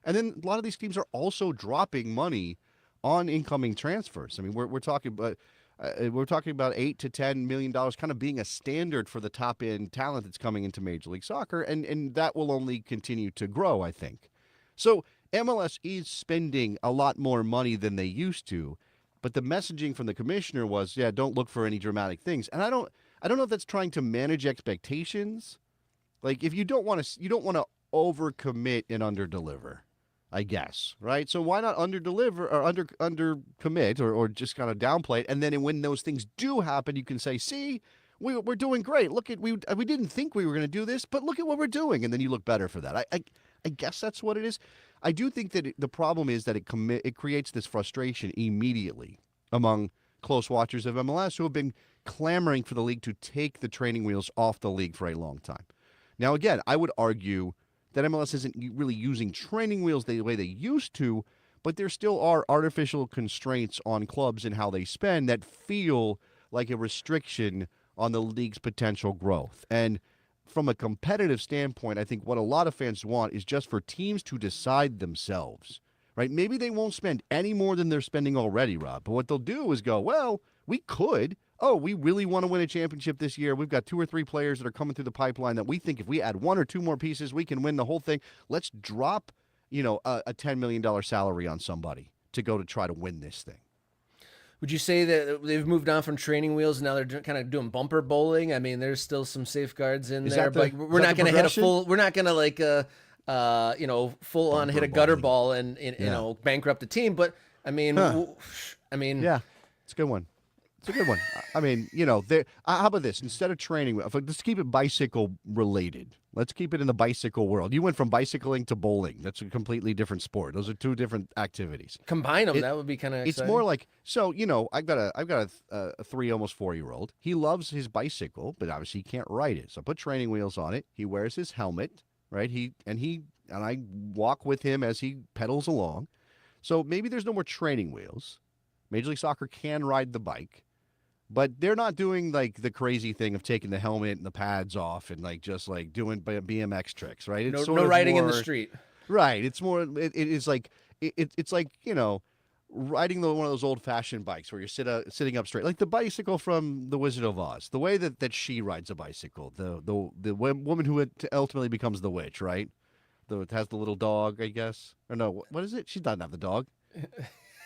And then a lot of these teams are also dropping money on incoming transfers. I mean, we're talking about $8 to $10 million kind of being a standard for the top end talent that's coming into Major League Soccer, and that will only continue to grow, I think. So MLS is spending a lot more money than they used to, but the messaging from the commissioner was, don't look for any dramatic things. And I don't know if that's trying to manage expectations. Like if you don't want to overcommit and underdeliver, I guess, right? So why not underdeliver or undercommit or just kind of downplay it, and then when those things do happen, you can say, see, we're doing great. Look at we didn't think we were going to do this, but look at what we're doing, and then you look better for that. I guess that's what it is. I do think that the problem is that it creates this frustration immediately among close watchers of MLS who have been clamoring for the league to take the training wheels off the league for a long time. Now, again, I would argue that MLS isn't really using training wheels the way they used to, but there still are artificial constraints on clubs and how they spend that feel like a restriction on the league's potential growth. And from a competitive standpoint, I think what a lot of fans want is just for teams to decide themselves, right? Maybe they won't spend any more than they're spending already, Rob. But what they'll do is go, well, we could. Oh, we really want to win a championship this year. We've got 2 or 3 players that are coming through the pipeline that we think if we add 1 or 2 more pieces, we can win the whole thing. Let's drop, a $10 million salary on somebody to go to try to win this thing. Would you say that they've moved on from training wheels and now they're kind of doing bumper bowling? I mean, there's still some safeguards in there, but we're not going to hit a full. We're not going to like full on hit a gutter ball and bankrupt the team. But I mean, yeah, it's a good one. It's a good one. I mean, how about this? Instead of training, let's keep it bicycle related. Let's keep it in the bicycle world. You went from bicycling to bowling. That's a completely different sport. Those are 2 different activities. Combine them. That would be kind of exciting. It's more like, I've got a 3, almost 4-year-old. He loves his bicycle, but obviously he can't ride it. So I put training wheels on it. He wears his helmet, right? And I walk with him as he pedals along. So maybe there's no more training wheels. Major League Soccer can ride the bike. But they're not doing like the crazy thing of taking the helmet and the pads off and just doing BMX tricks, right? It's no riding in the street, right? It's more. It's like riding one of those old fashioned bikes where you're sitting up straight, like the bicycle from The Wizard of Oz. The way that she rides a bicycle, the woman who ultimately becomes the witch, right? It has the little dog, I guess. Or no, what is it? She doesn't have the dog.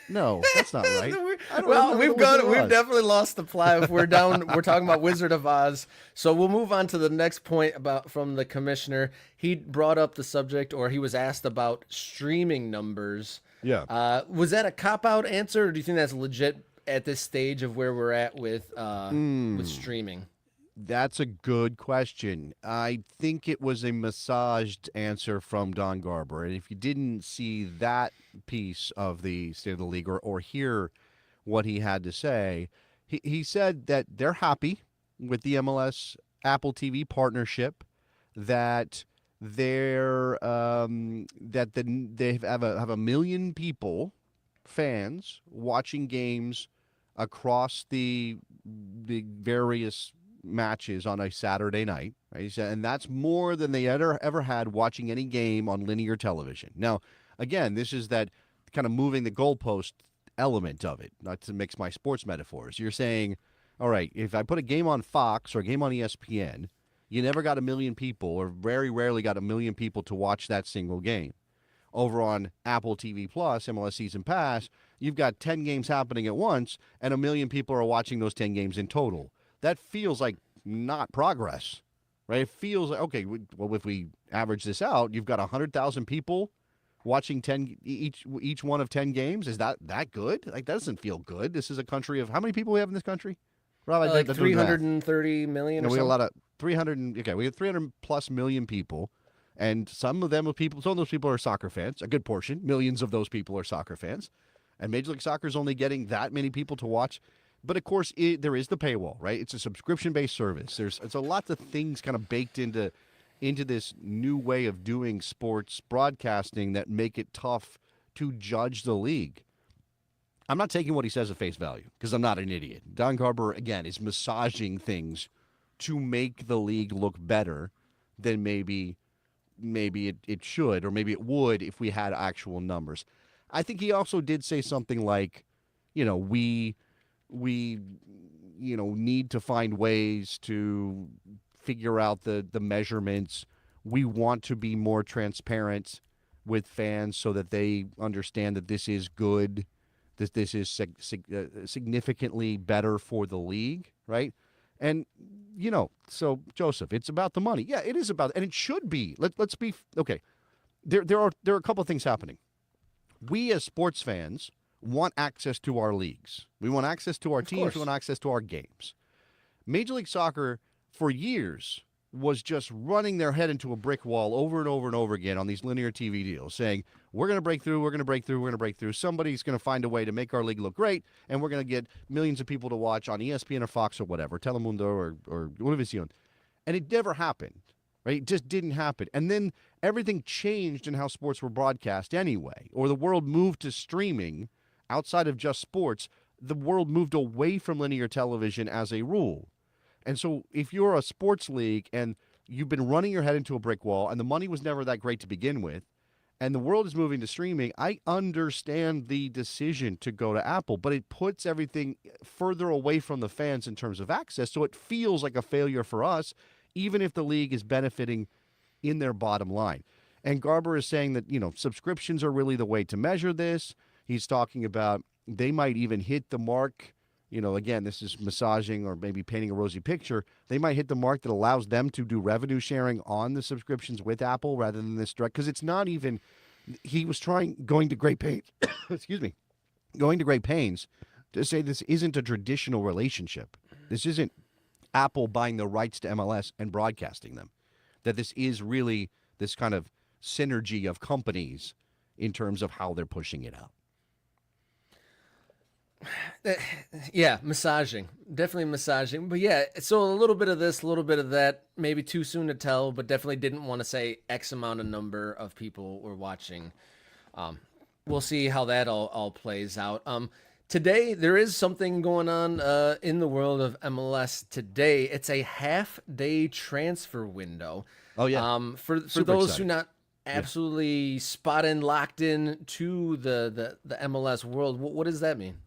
No, that's not right. Well, we've definitely lost the plot. If we're talking about Wizard of Oz. So we'll move on to the next point from the commissioner. He brought up the subject, or he was asked about streaming numbers. Yeah. Was that a cop-out answer, or do you think that's legit at this stage of where we're at with streaming? That's a good question. I think it was a massaged answer from Don Garber. And if you didn't see that piece of the State of the League or hear what he had to say, he said that they're happy with the MLS Apple TV partnership, that they have a million people, fans, watching games across the various matches on a Saturday night, right? He said, and that's more than they ever had watching any game on linear television. Now, again, this is that kind of moving the goalpost element of it, not to mix my sports metaphors. You're saying, all right, if I put a game on Fox or a game on ESPN, you never got a million people, or very rarely got a million people to watch that single game. Over on Apple TV Plus, MLS Season Pass, you've got 10 games happening at once, and a million people are watching those 10 games in total. That feels like not progress, right? It feels like, okay, well, if we average this out, you've got 100,000 people watching each one of 10 games. Is that good? Like, that doesn't feel good. This is a country of, how many people we have in this country? Rob, like 330 million or something? We have a lot of 300, we have 300 plus million people, and some of those people are soccer fans, a good portion, millions of those people are soccer fans, and Major League Soccer is only getting that many people to watch. But, of course, there is the paywall, right? It's a subscription-based service. It's a lot of things kind of baked into this new way of doing sports broadcasting that make it tough to judge the league. I'm not taking what he says at face value because I'm not an idiot. Don Garber, again, is massaging things to make the league look better than maybe it should, or maybe it would if we had actual numbers. I think he also did say something like, we need to find ways to figure out the measurements. We want to be more transparent with fans so that they understand that this is good, that this is significantly better for the league, right? And, so, Joseph, it's about the money. Yeah, it is about, and it should be. Let's be, okay. There are a couple of things happening. We as sports fans want access to our leagues. We want access to our teams. We want access to our games. Major League Soccer, for years, was just running their head into a brick wall over and over and over again on these linear TV deals, saying, we're going to break through, we're going to break through, we're going to break through. Somebody's going to find a way to make our league look great, and we're going to get millions of people to watch on ESPN or Fox or whatever, Telemundo or Univision. And it never happened, right? It just didn't happen. And then everything changed in how sports were broadcast anyway, or the world moved to streaming outside of just sports. The world moved away from linear television as a rule. And so if you're a sports league and you've been running your head into a brick wall and the money was never that great to begin with, and the world is moving to streaming, I understand the decision to go to Apple, but it puts everything further away from the fans in terms of access. So it feels like a failure for us, even if the league is benefiting in their bottom line. And Garber is saying that, subscriptions are really the way to measure this. He's talking about they might even hit the mark. Again, this is massaging or maybe painting a rosy picture. They might hit the mark that allows them to do revenue sharing on the subscriptions with Apple rather than this direct. Because it's not even, he was going to great pains, going to great pains to say this isn't a traditional relationship. This isn't Apple buying the rights to MLS and broadcasting them. That this is really this kind of synergy of companies in terms of how they're pushing it out. Yeah, massaging. Definitely massaging. But yeah, so a little bit of this, a little bit of that, maybe too soon to tell, but definitely didn't want to say X amount of number of people were watching. We'll see how that all plays out. Today, there is something going on in the world of MLS today. It's a half-day transfer window. Oh, yeah. For those who not absolutely spot in, locked in to the MLS world, what does that mean?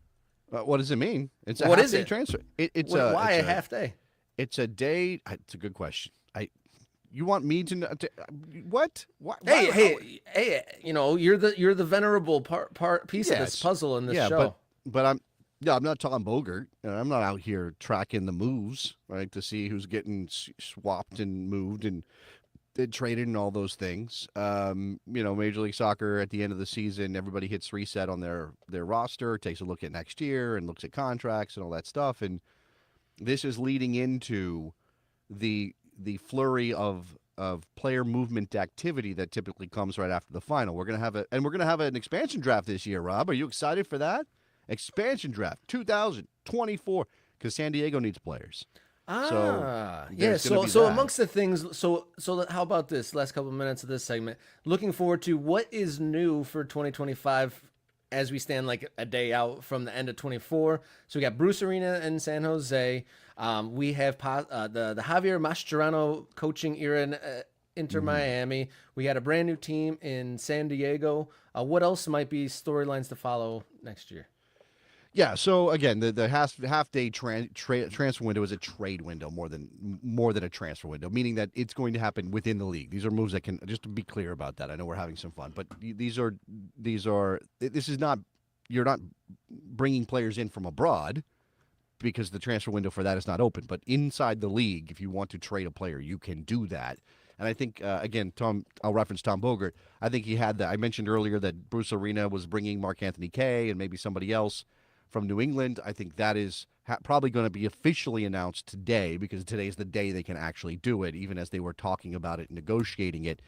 What does it mean? It's a What is half-day it? transfer. Why a half day? It's a day. It's a good question. You want me to know? What? Hey! You're the venerable piece of this puzzle in this show. But I'm not Tom Bogert. I'm not out here tracking the moves, right, to see who's getting swapped and moved and traded and all those things. Major League Soccer at the end of the season, everybody hits reset on their roster, takes a look at next year and looks at contracts and all that stuff. And this is leading into the flurry of player movement activity that typically comes right after the final. We're gonna have an expansion draft this year. Rob, are you excited for that? Expansion draft 2024 because San Diego needs players. So amongst the things, so how about this last couple of minutes of this segment? Looking forward to what is new for 2025 as we stand like a day out from the end of 24. So we got Bruce Arena in San Jose. We have the Javier Mascherano coaching era in Inter Miami. We got a brand new team in San Diego. What else might be storylines to follow next year? Yeah, so again, the half-day transfer window is a trade window more than a transfer window, meaning that it's going to happen within the league. These are moves that can, just to be clear about that. I know we're having some fun, but this is not, you're not bringing players in from abroad because the transfer window for that is not open. But inside the league, if you want to trade a player, you can do that. And I think, again, I'll reference Tom Bogert. I think he had that. I mentioned earlier that Bruce Arena was bringing Mark Anthony Kaye and maybe somebody else from New England. I think that is probably going to be officially announced today because today is the day they can actually do it, even as they were talking about it, negotiating it.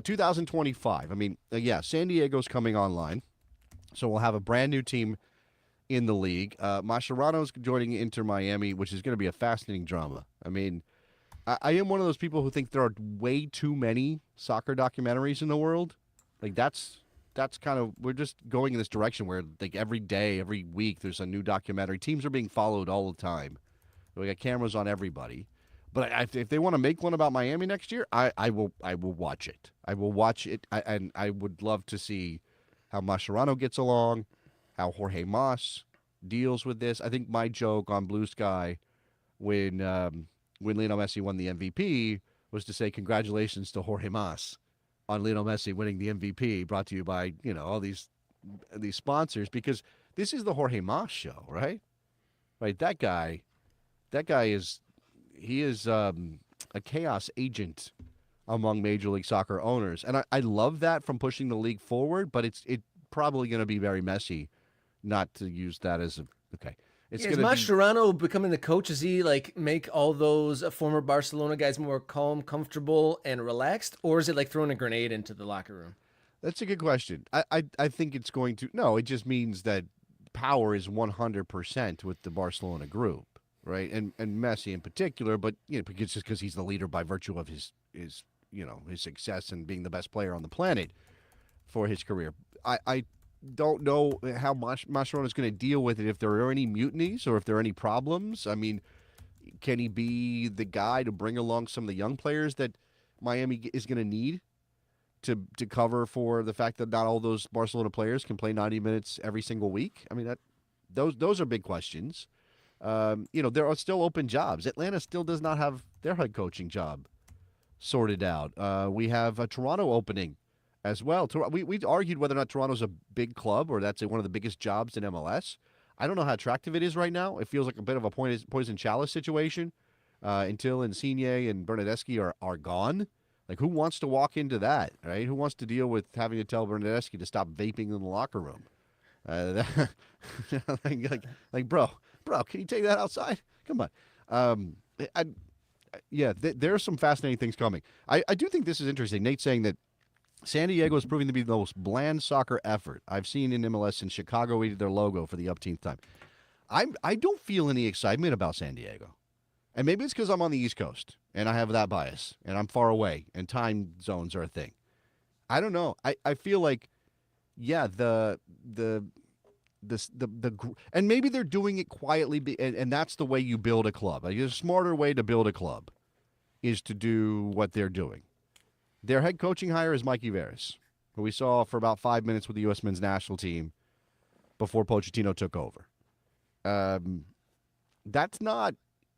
2025. I mean, San Diego's coming online, so we'll have a brand new team in the league. Mascherano's joining Inter Miami, which is going to be a fascinating drama. I mean, I am one of those people who think there are way too many soccer documentaries in the world. Like that's kind of, we're just going in this direction where like every day, every week, there's a new documentary. Teams are being followed all the time. We got cameras on everybody. But if they want to make one about Miami next year, I will watch it. I will watch it, and I would love to see how Mascherano gets along, how Jorge Mas deals with this. I think my joke on Blue Sky when Lionel Messi won the MVP was to say congratulations to Jorge Mas on Lionel Messi winning the MVP, brought to you by, all these sponsors, because this is the Jorge Mas show, right? Right, that guy is a chaos agent among Major League Soccer owners. And I love that from pushing the league forward, but it's probably going to be very messy not to use that as okay. It's Yeah, is going to be Mascherano becoming the coach? Does he like make all those former Barcelona guys more calm, comfortable, and relaxed, or is it like throwing a grenade into the locker room? That's a good question. I think it's going to no. It just means that power is 100% with the Barcelona group, right? And Messi in particular, but because just because he's the leader by virtue of his his success and being the best player on the planet for his career. I don't know how Mascherano is going to deal with it if there are any mutinies or if there are any problems. I mean, can he be the guy to bring along some of the young players that Miami is going to need to cover for the fact that not all those Barcelona players can play 90 minutes every single week? I mean, those are big questions. There are still open jobs. Atlanta still does not have their head coaching job sorted out. We have a Toronto opening as well. We argued whether or not Toronto's a big club or that's one of the biggest jobs in MLS. I don't know how attractive it is right now. It feels like a bit of a poison chalice situation until Insigne and Bernadeschi are gone. Like, who wants to walk into that, right? Who wants to deal with having to tell Bernadeschi to stop vaping in the locker room? Bro, can you take that outside? Come on. There are some fascinating things coming. I do think this is interesting. Nate's saying that San Diego is proving to be the most bland soccer effort I've seen in MLS since Chicago did their logo for the upteenth time. I don't feel any excitement about San Diego. And maybe it's because I'm on the East Coast and I have that bias and I'm far away and time zones are a thing. I don't know. I feel like, yeah, and maybe they're doing it quietly, and that's the way you build a club. Like, a smarter way to build a club is to do what they're doing. Their head coaching hire is Mikey Veras, who we saw for about 5 minutes with the U.S. men's national team before Pochettino took over. That's not,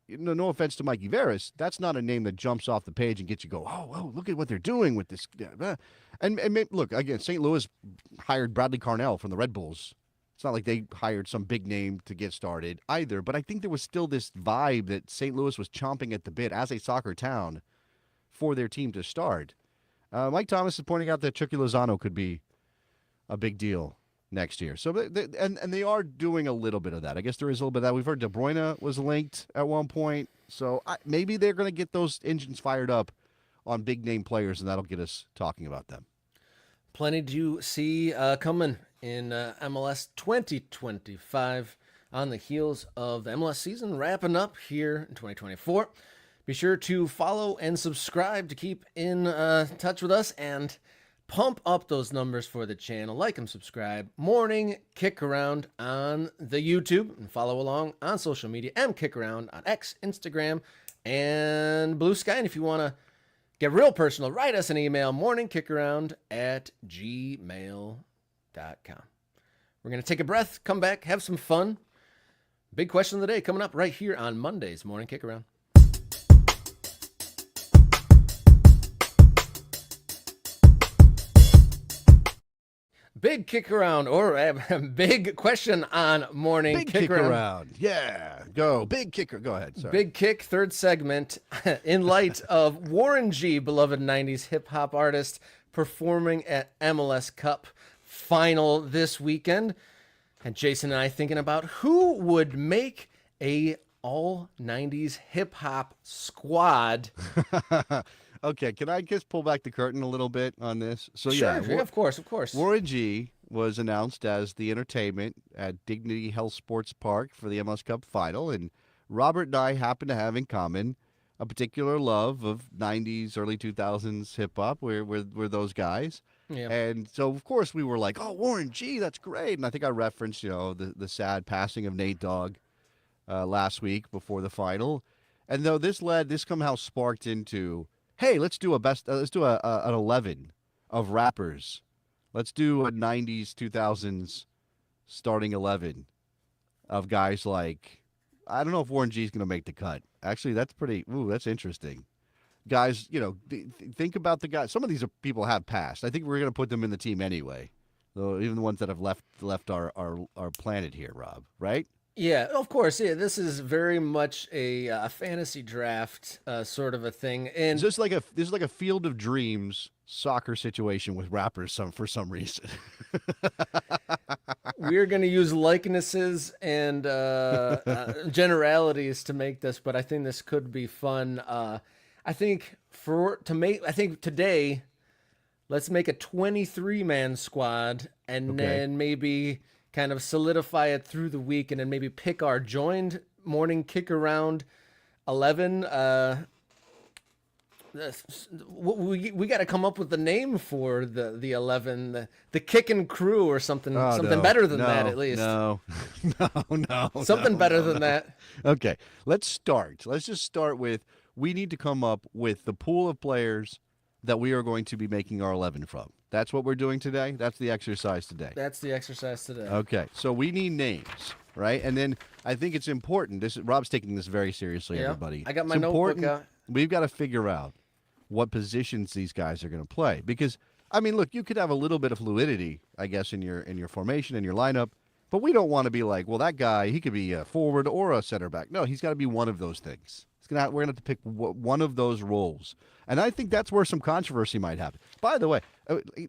no offense to Mikey Veras, that's not a name that jumps off the page and gets you go, oh, look at what they're doing with this. And look, again, St. Louis hired Bradley Carnell from the Red Bulls. It's not like they hired some big name to get started either, but I think there was still this vibe that St. Louis was chomping at the bit as a soccer town for their team to start. Mike Thomas is pointing out that Chucky Lozano could be a big deal next year. So they are doing a little bit of that. I guess there is a little bit of that. We've heard De Bruyne was linked at one point. So maybe they're going to get those engines fired up on big name players, and that'll get us talking about them. Plenty to see coming in MLS 2025 on the heels of the MLS season wrapping up here in 2024. Be sure to follow and subscribe to keep in touch with us and pump up those numbers for the channel. Like and subscribe. Morning Kick Around on the YouTube, and follow along on social media. Kick Around on X, Instagram, and Blue Sky. And if you want to get real personal, write us an email, morningkickaround@gmail.com. We're going to take a breath, come back, have some fun. Big question of the day coming up right here on Monday's Morning Kick Around. Big kick around, or big question on morning big kick around. Yeah, go big kicker. Go ahead. Sorry. Big kick, third segment. In light of Warren G, beloved '90s hip hop artist, performing at MLS Cup final this weekend, and Jason and I thinking about who would make a all '90s hip hop squad. Okay, can I just pull back the curtain a little bit on this? So sure, of course. Warren G was announced as the entertainment at Dignity Health Sports Park for the MLS Cup final, and Robert and I happen to have in common a particular love of 90s, early 2000s hip-hop. We're those guys. Yeah. And so, of course, we were like, oh, Warren G, that's great. And I think I referenced, the sad passing of Nate Dogg last week before the final. And though this somehow sparked into, hey, let's do an 11 of rappers. Let's do a 90s, 2000s starting 11 of guys like, I don't know if Warren G is going to make the cut. Actually, that's interesting. Guys, think about the guys. Some of these people have passed. I think we're going to put them in the team anyway. So even the ones that have left our planet here, Rob, right? Yeah, of course. Yeah, this is very much a fantasy draft sort of a thing, and this is like a Field of Dreams soccer situation with rappers for some reason. we're going to use likenesses and generalities to make this, but I think this could be fun. I think today, let's make a 23-man squad and Okay. then maybe kind of solidify it through the week and then maybe pick our joined morning kick around 11. We got to come up with the name for the 11, the kicking crew or something No, better than that at least. No, no, Something better than that. Okay, let's start. Let's just start with we need to come up with the pool of players that we are going to be making our 11 from. That's what we're doing today. That's the exercise today. That's the exercise today. Okay, so we need names, right? And then I think it's important. Rob's taking this very seriously, Yeah, everybody. I got my It's notebook important. out. We've got to figure out what positions these guys are going to play because I mean, look, you could have a little bit of fluidity, I guess, in your formation and your lineup, but we don't want to be like, well, that guy, he could be a forward or a center back. No, he's got to be one of those things. We're gonna have to pick one of those roles, and I think that's where some controversy might happen. By the way,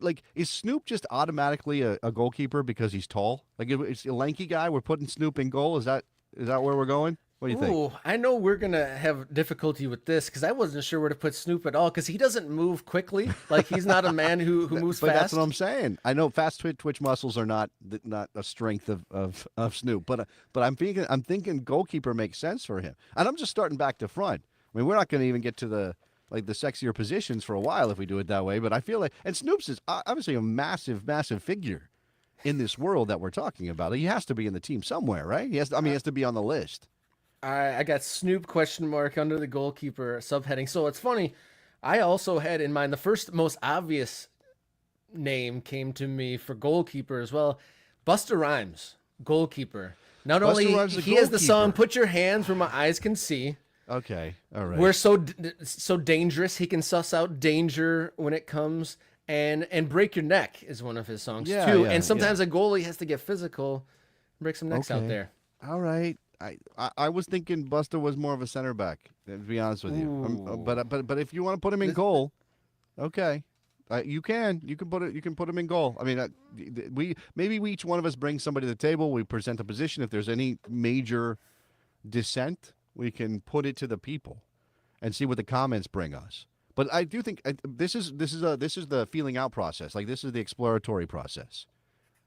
like, is Snoop just automatically a goalkeeper because he's tall? Like, it's a lanky guy. We're putting Snoop in goal. Is that where we're going? What do you think? Ooh, I know we're gonna have difficulty with this because I wasn't sure where to put Snoop at all because he doesn't move quickly. Like he's not a man who moves But fast. that's what I'm saying. I know fast twitch muscles are not a strength of Snoop, but I'm thinking goalkeeper makes sense for him. And I'm just starting back to front. I mean, we're not going to even get to the sexier positions for a while if we do it that way. But I feel like, and Snoop's is obviously a massive figure in this world that we're talking about. He has to be in the team somewhere, right? He has to be on the list. I got Snoop question mark under the goalkeeper subheading. So it's funny. I also had in mind the first most obvious name came to me for goalkeeper as well. Busta Rhymes, goalkeeper. Not Busta only Rhymes, the he has the song goalkeeper. "Put Your Hands Where My Eyes Can See." Okay, all right. We're so dangerous. He can suss out danger when it comes. And "Break Your Neck" is one of his songs too. Yeah, And sometimes a goalie has to get physical, break some necks out Okay. there. All right. I was thinking Buster was more of a center back. To be honest with you, but if you want to put him in goal, okay, you can put him in goal. I mean, we each one of us brings somebody to the table. We present a position. If there's any major dissent, we can put it to the people and see what the comments bring us. But I do think this is the feeling out process. Like this is the exploratory process.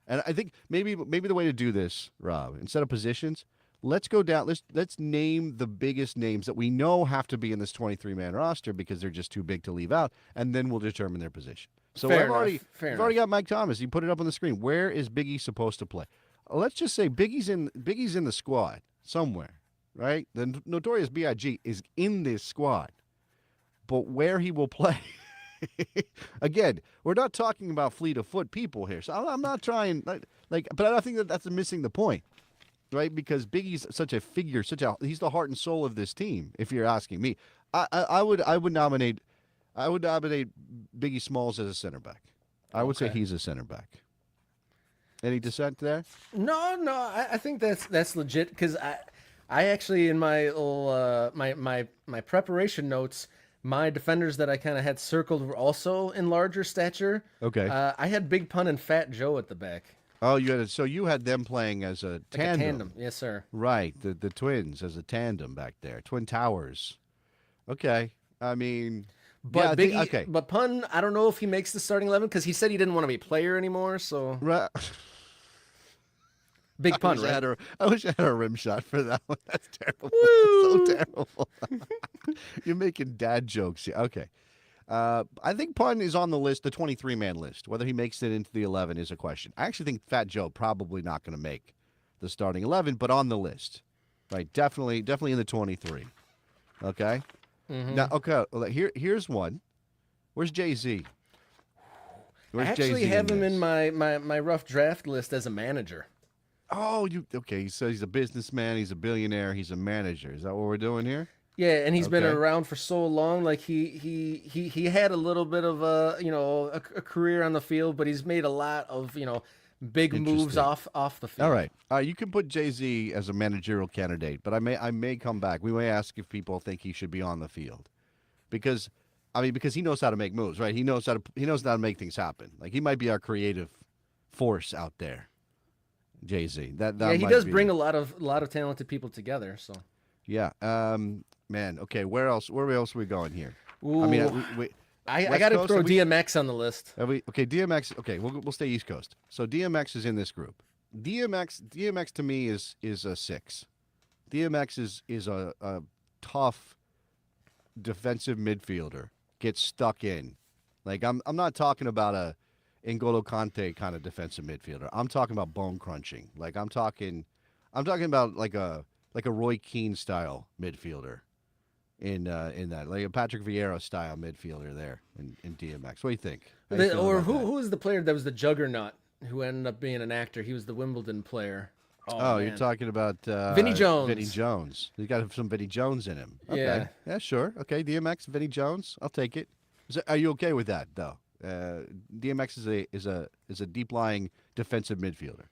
And I think maybe the way to do this, Rob, instead of positions, let's go down. Let's name the biggest names that we know have to be in this 23-man roster because they're just too big to leave out, and then we'll determine their position. So Fair we've already got Mike Thomas. You put it up on the screen. Where is Biggie supposed to play? Let's just say Biggie's in the squad somewhere, right? The Notorious B.I.G. is in this squad, but where he will play. Again, we're not talking about fleet of foot people here, so I'm not trying but I think that's missing the point, right? Because Biggie's such a figure, he's the heart and soul of this team. If you're asking me, I would nominate Biggie Smalls as a center back. I would say he's a center back. Any dissent there? No, I think that's legit because I actually in my little my preparation notes. My defenders that I kind of had circled were also in larger stature. Okay. I had Big Pun and Fat Joe at the back. Oh, you had them playing as a tandem. Like a tandem, yes, sir. Right, the twins as a tandem back there, Twin Towers. Okay, I mean, But yeah, Biggie, but Pun, I don't know if he makes the starting 11 because he said he didn't want to be a player anymore. So right. Big Pun, right? I wish I had a rim shot for that one. That's terrible. That's so terrible. You're making dad jokes here. Okay. I think Pun is on the list, the 23-man list. Whether he makes it into the 11 is a question. I actually think Fat Joe probably not going to make the starting 11, but on the list. Right, definitely in the 23. Okay? Mm-hmm. Now, okay, here's one. Where's Jay-Z? I actually have him in my rough draft list as a manager. Oh, okay. He says he's a businessman. He's a billionaire. He's a manager. Is that what we're doing here? Yeah, and he's been around for so long. Like he had a little bit of a career on the field, but he's made a lot of big moves off the field. All right. You can put Jay-Z as a managerial candidate, but I may come back. We may ask if people think he should be on the field, because he knows how to make moves, right? He knows how to make things happen. Like he might be our creative force out there. Jay-Z. That Yeah, he might does be bring it. a lot of talented people together. So, Yeah. Man. Okay. Where else? Where else are we going here? I mean, ooh, we I West got to Coast. throw DMX on the list. Have we? Okay. DMX. Okay. We'll stay East Coast. So DMX is in this group. DMX to me is a 6. DMX is a tough defensive midfielder. Gets stuck in. Like I'm not talking about a N'Golo Kante kind of defensive midfielder. I'm talking about bone crunching. Like I'm talking about like a Roy Keane style midfielder in that, like a Patrick Vieira style midfielder there in DMX. What do you think? How you feeling Or about that? who is the player that was the juggernaut who ended up being an actor? He was the Wimbledon player. Oh Oh, you're man, talking about Vinny Vinny Jones. Jones. He's got some Vinny Jones in him. Okay, Yeah. yeah, sure. Okay, DMX, Vinny Jones. I'll take it. Are you okay with that though? DMX is a deep lying defensive midfielder.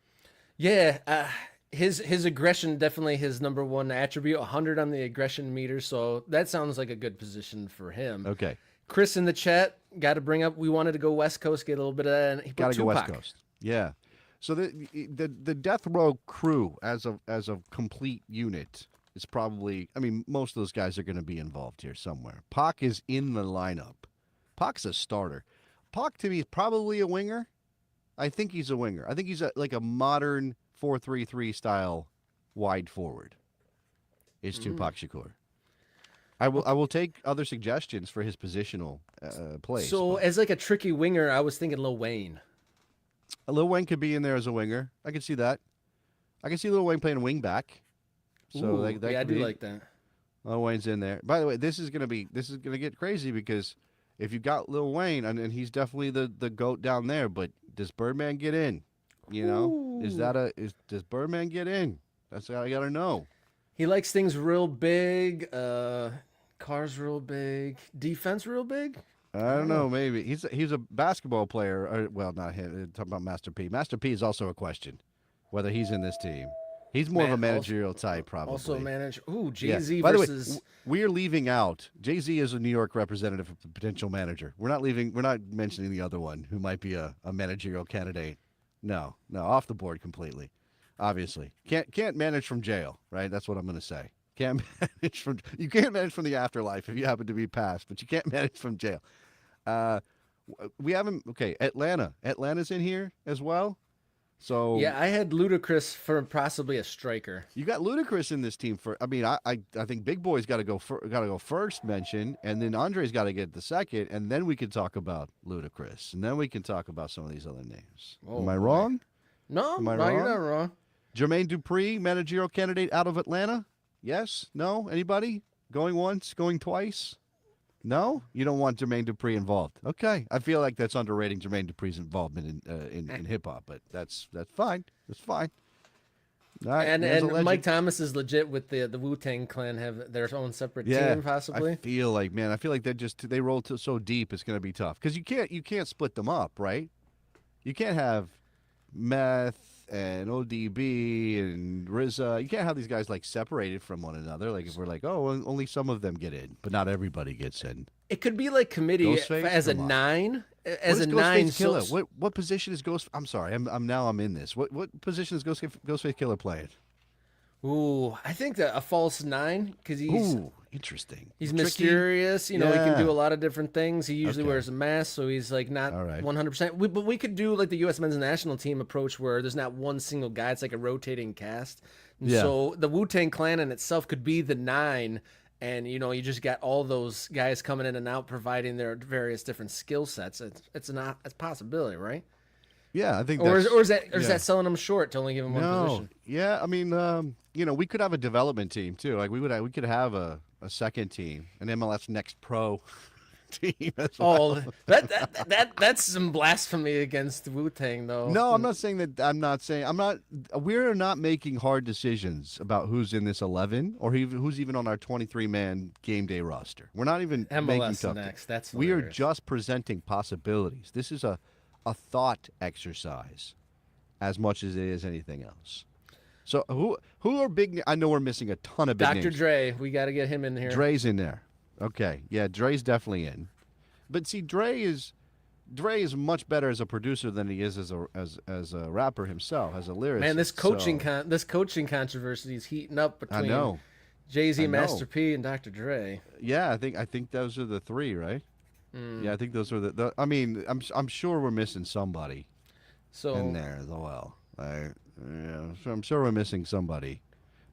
Yeah, his aggression definitely his number one attribute. 100 on the aggression meter, so that sounds like a good position for him. Okay, Chris in the chat got to bring up. We wanted to go West Coast, get a little bit of that. And he put got to go West Tupac. Coast. Yeah. So the Death Row crew as a complete unit is probably. I mean, most of those guys are going to be involved here somewhere. Pac is in the lineup. Pac's a starter. Pac to me is probably a winger. I think he's a winger. I think he's like a modern 4-3-3 style wide forward. Is Tupac Shakur. I will take other suggestions for his positional plays. So but as like a tricky winger, I was thinking Lil Wayne. Lil Wayne could be in there as a winger. I can see that. I can see Lil Wayne playing wing back. So Ooh, that yeah, I could do be, like that. Lil Wayne's in there. By the way, this is gonna get crazy because if you've got Lil Wayne and he's definitely the goat down there, but does Birdman get in? You know, does Birdman get in? That's what I gotta know. He likes things real big. Cars real big. Defense real big. I don't know. Maybe he's a basketball player. Or, well, not him. Talking about Master P. Master P is also a question whether he's in this team. He's more of a managerial type, probably. Also manage. Ooh, Yeah. Jay-Z By the way, versus. we're leaving out Jay-Z is a New York representative, a potential manager. We're not leaving. We're not mentioning the other one who might be a managerial candidate. No, off the board completely. Obviously, can't manage from jail, right? That's what I'm going to say. You can't manage from the afterlife if you happen to be passed, but you can't manage from jail. We haven't. Okay, Atlanta's in here as well. So Yeah, I had Ludacris for possibly a striker. you got Ludacris in this team for. I mean, I think Big Boy's got to go first mention, and then Andre's got to get the second, and then we can talk about Ludacris, and then we can talk about some of these other names. Oh, Am I boy. wrong? No, Am I no, you're wrong? not wrong. Jermaine Dupri, managerial candidate out of Atlanta? Yes? No? Anybody? Going once? Going twice? No? You don't want Jermaine Dupri involved. Okay. I feel like that's underrating Jermaine Dupri's involvement in hip hop, but that's fine. That's fine. All right. And there's a and legend. Mike Thomas is legit with the Wu-Tang Clan have their own separate team possibly. I feel like they roll so deep it's going to be tough because you can't split them up, right? You can't have Meth and ODB and RZA. You can't have these guys like separated from one another. Like if we're like, oh, only some of them get in, but not everybody gets in. It could be like committee Ghostface? as a Come on. 9, What as is a 9. Ghostface Killer? What position is Ghost? I'm sorry, I'm in this. What position is Ghostface Killer playing? Ooh, I think that a false 9 because he's Ooh, interesting. he's Tricky. mysterious. You know, he can Yeah. do a lot of different things. He usually Okay. wears a mask, so he's like not All right. 100%. But we could do like the U.S. men's national team approach where there's not one single guy. It's like a rotating cast. And Yeah. So the Wu-Tang Clan in itself could be the 9. And, you know, you just got all those guys coming in and out providing their various different skill sets. It's a possibility, right? Yeah, I think. Or that's, is that yeah. selling them short to only give them one No, position? yeah, I mean, we could have a development team too. Like we could have a second team, an MLS Next Pro team as well. Oh, that's some blasphemy against Wu-Tang, though. No, I'm not saying that. I'm not. We're not making hard decisions about who's in this 11 or who's even on our 23-man game day roster. We're not even making MLS tough. Next. That's We are hilarious. just presenting possibilities. This is a thought exercise, as much as it is anything else. So who are big? I know we're missing a ton of big Dr. names. Dre. We got to get him in here. Dre's in there. Okay, yeah, Dre's definitely in. But see, Dre Dre is much better as a producer than he is as a rapper himself, as a lyricist. Man, this coaching controversy is heating up I between know. Jay-Z, I Master know. P, and Dr. Dre. Yeah, I think those are the three, right? Yeah, I think those are the I mean, I'm sure we're missing somebody in So there as well. Yeah, so I'm sure we're missing somebody.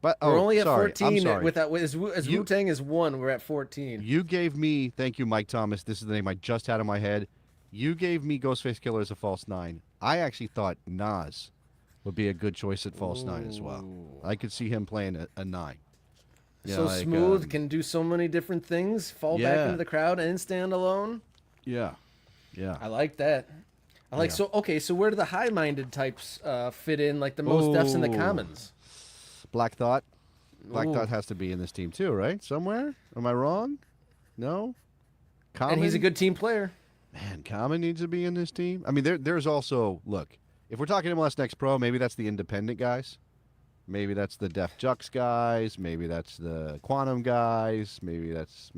But we're only at sorry, I'm 14 sorry. without as You Wu-Tang is 1, we're at 14. you gave me, thank you, Mike Thomas. This is the name I just had in my head. You gave me Ghostface Killer as a false 9. I actually thought Nas would be a good choice at false 9 as well. Ooh. I could see him playing a 9. You So know, like, smooth, can do so many different things, fall back yeah. into the crowd and stand alone. Yeah, yeah. I like that. I like Yeah. so okay. So where do the high-minded types fit in? Like the most deafs and the Ooh. commons. Black Thought. Black Ooh. Thought has to be in this team too, right? Somewhere? Am I wrong? No. Common. And he's a good team player. Man, Common needs to be in this team. I mean, there's also look. If we're talking MLS Next Pro, maybe that's the independent guys. Maybe that's the Def Jux guys. Maybe that's the Quantum guys. Maybe that's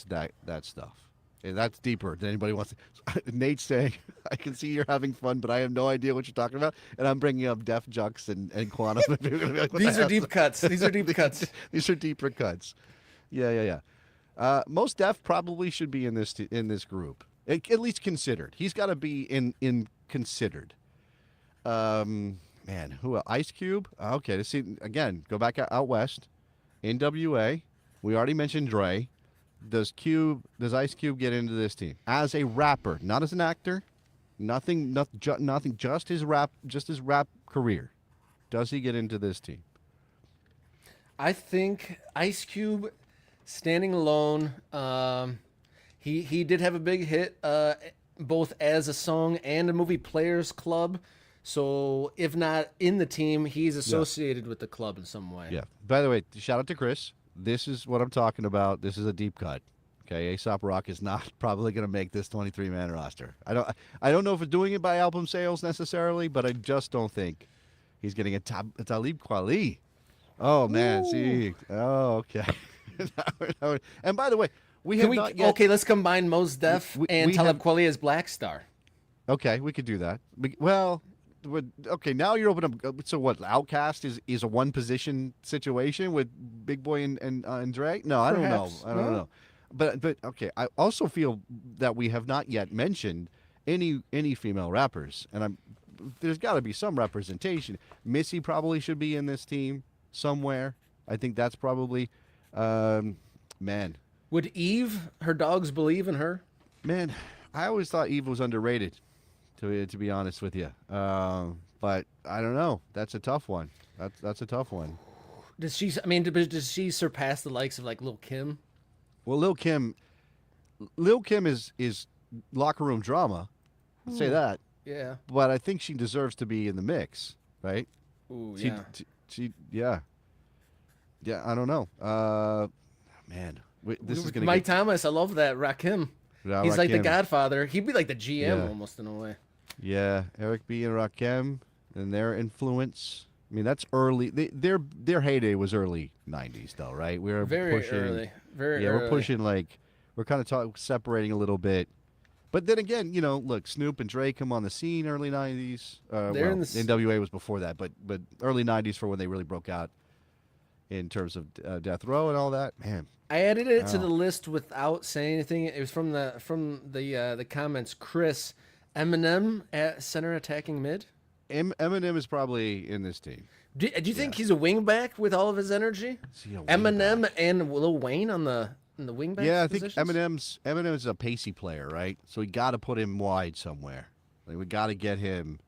that stuff. And that's deeper than anybody wants to. Nate's saying, I can see you're having fun, but I have no idea what you're talking about. And I'm bringing up Def Jux and Quantum. And people are gonna be like, what These the are deep hell? cuts. These are deep cuts. These are deeper cuts. Yeah. Most Def probably should be in this group. At least considered. He's got to be in considered. Man, who else? Ice Cube? Okay, to see again. Go back out west. NWA. We already mentioned Dre. Does Ice Cube get into this team as a rapper, not as an actor? Nothing. Just his rap career. Does he get into this team? I think Ice Cube, standing alone. He did have a big hit, both as a song and a movie, Players Club. So if not in the team, he's associated with the club in some way. Yeah. By the way, shout out to Chris. This is what I'm talking about. This is a deep cut. Okay, Aesop Rock is not probably going to make this 23-man roster. I don't know if it's doing it by album sales necessarily, but I just don't think he's getting a Talib Kweli. Oh man, see. Oh, okay. And by the way, Okay, let's combine Mos Def and Talib Kweli as Black Star. Okay, we could do that. Okay, now you're opening up. So what? Outcast is a one position situation with Big Boy and Dre? No, I don't know. Perhaps. I don't know. But okay, I also feel that we have not yet mentioned any female rappers, and there's got to be some representation. Missy probably should be in this team somewhere. I think that's probably, man. Would Eve, her dogs believe in her? Man, I always thought Eve was underrated, to be honest with you. But I don't know. That's a tough one. That's a tough one. Does she surpass the likes of like Lil' Kim? Well, Lil' Kim is locker room drama. I'll say that. Yeah. But I think she deserves to be in the mix, right? Ooh, She, yeah. yeah. I don't know. Man, this is gonna Mike get, Thomas, I love that. Rakim. Yeah, He's like the Rakim. Godfather. He'd be like the GM Yeah. almost in a way. Yeah, Eric B and Rakim and their influence. I mean, that's early. Their heyday was early '90s, though, right? We were Very pushing, early. Very yeah, early. we're pushing we're kind of separating a little bit. But then again, look, Snoop and Dre come on the scene early '90s. They're in the NWA was before that, but early '90s for when they really broke out in terms of Death Row and all that. Man, I added it to the list without saying anything. It was from the comments. Chris, Eminem at center attacking mid. Eminem is probably in this team. Do you think he's a wingback with all of his energy? Is he a Eminem and Lil Wayne in the wingback. Yeah, I think positions? Eminem's a pacey player, right? So we got to put him wide somewhere. Like we got to get him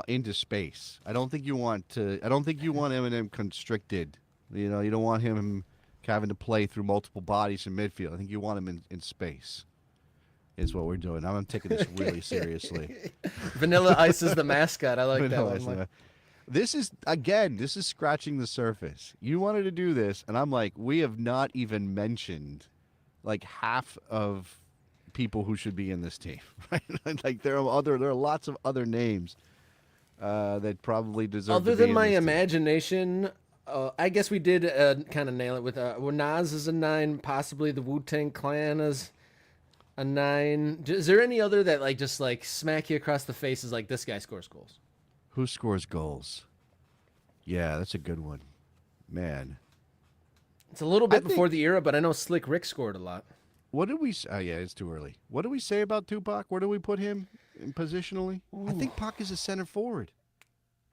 into space. I don't think you want Eminem constricted. You don't want him having to play through multiple bodies in midfield. I think you want him in space. Is what we're doing. I'm taking this really seriously. Vanilla Ice is the mascot. I like that Vanilla one. Ice, This is scratching the surface. You wanted to do this, and I'm like, we have not even mentioned like half of people who should be in this team, right? Like there are lots of other names that probably deserve. Other to be than in my this team. imagination, I guess we did kind of nail it with Nas is a 9, possibly the Wu-Tang Clan is a A 9. Is there any other that like just like smack you across the face is like this guy scores goals? Who scores goals? Yeah, that's a good one. Man. It's a little I bit before think, the era, but I know Slick Rick scored a lot. what did we oh yeah, it's too early. What do we say about Tupac? Where do we put him positionally? I think Pac is a center forward.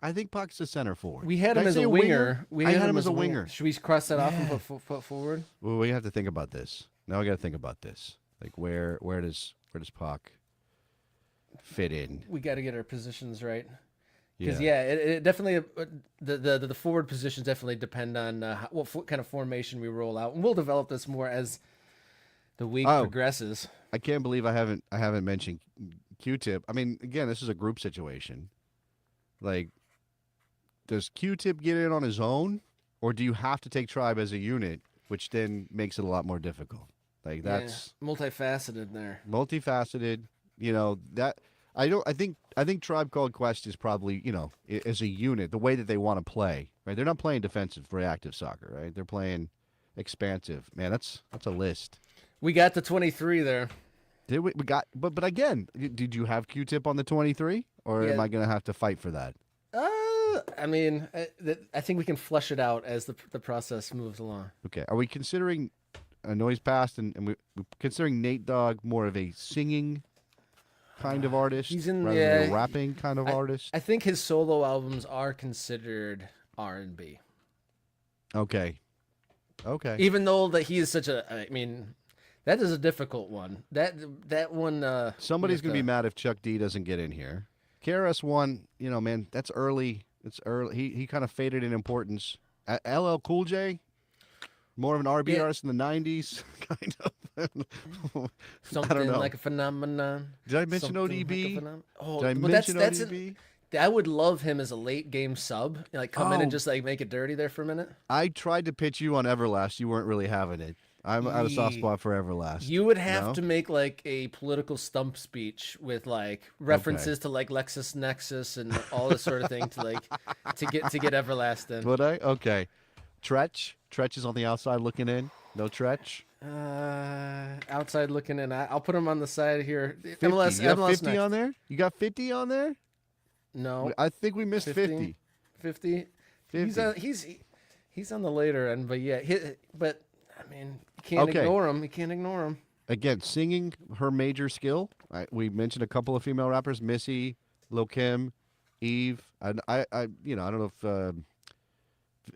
I think Pac's a center forward. We had Did him I as say a winger. We I had had him as a winger. Should we cross that off and Yeah. put foot forward? Well, we have to think about this. Now I got to think about this. Like where does Pac fit in? We got to get our positions right. Yeah. Because it definitely the forward positions definitely depend on what kind of formation we roll out, and we'll develop this more as the week progresses. I can't believe I haven't mentioned Q-Tip. I mean, again, this is a group situation. Like, does Q-Tip get in on his own, or do you have to take Tribe as a unit, which then makes it a lot more difficult? Like that's multifaceted there. Multifaceted. You know that. I think Tribe Called Quest is probably, as a unit, the way that they want to play, right? They're not playing defensive, reactive soccer, right? They're playing expansive. Man, that's a list. We got the 23 there. Did we got but again, did you have Q-Tip on the 23 or am I going to have to fight for that? I mean, I think we can flesh it out as the process moves along. Okay. Are we considering a noise past and we're considering Nate Dogg more of a singing kind of artist rather than a rapping kind of artist? I think his solo albums are considered R&B. Okay. Even though that he is such I mean, that is a difficult one. That one. Somebody's gonna be mad if Chuck D doesn't get in here. KRS-One, man, that's early. It's early. He kind of faded in importance. LL Cool J, more of an R&B artist in the '90s, kind of. Something like a phenomenon. Did I mention Something ODB? Like Did I mention ODB? I would love him as a late game sub, like come in and just like make it dirty there for a minute. I tried to pitch you on Everlast. You weren't really having it. I'm at a soft spot for Everlast. You would have to make like a political stump speech with like references to like LexisNexis and all this sort of thing to like to get Everlast in. Would I? Okay. Tretch is on the outside looking in. No Tretch. Outside looking in. I'll put him on the side here. 50. MLS. You got MLS 50 next. on there? You got 50 on there? No. I think we missed 50. 50. 50. He's on the later end, but yeah. But I mean, you can't ignore him. You can't ignore him. Again, singing, her major skill. We mentioned a couple of female rappers: Missy, Lil Kim, Eve. I don't know if.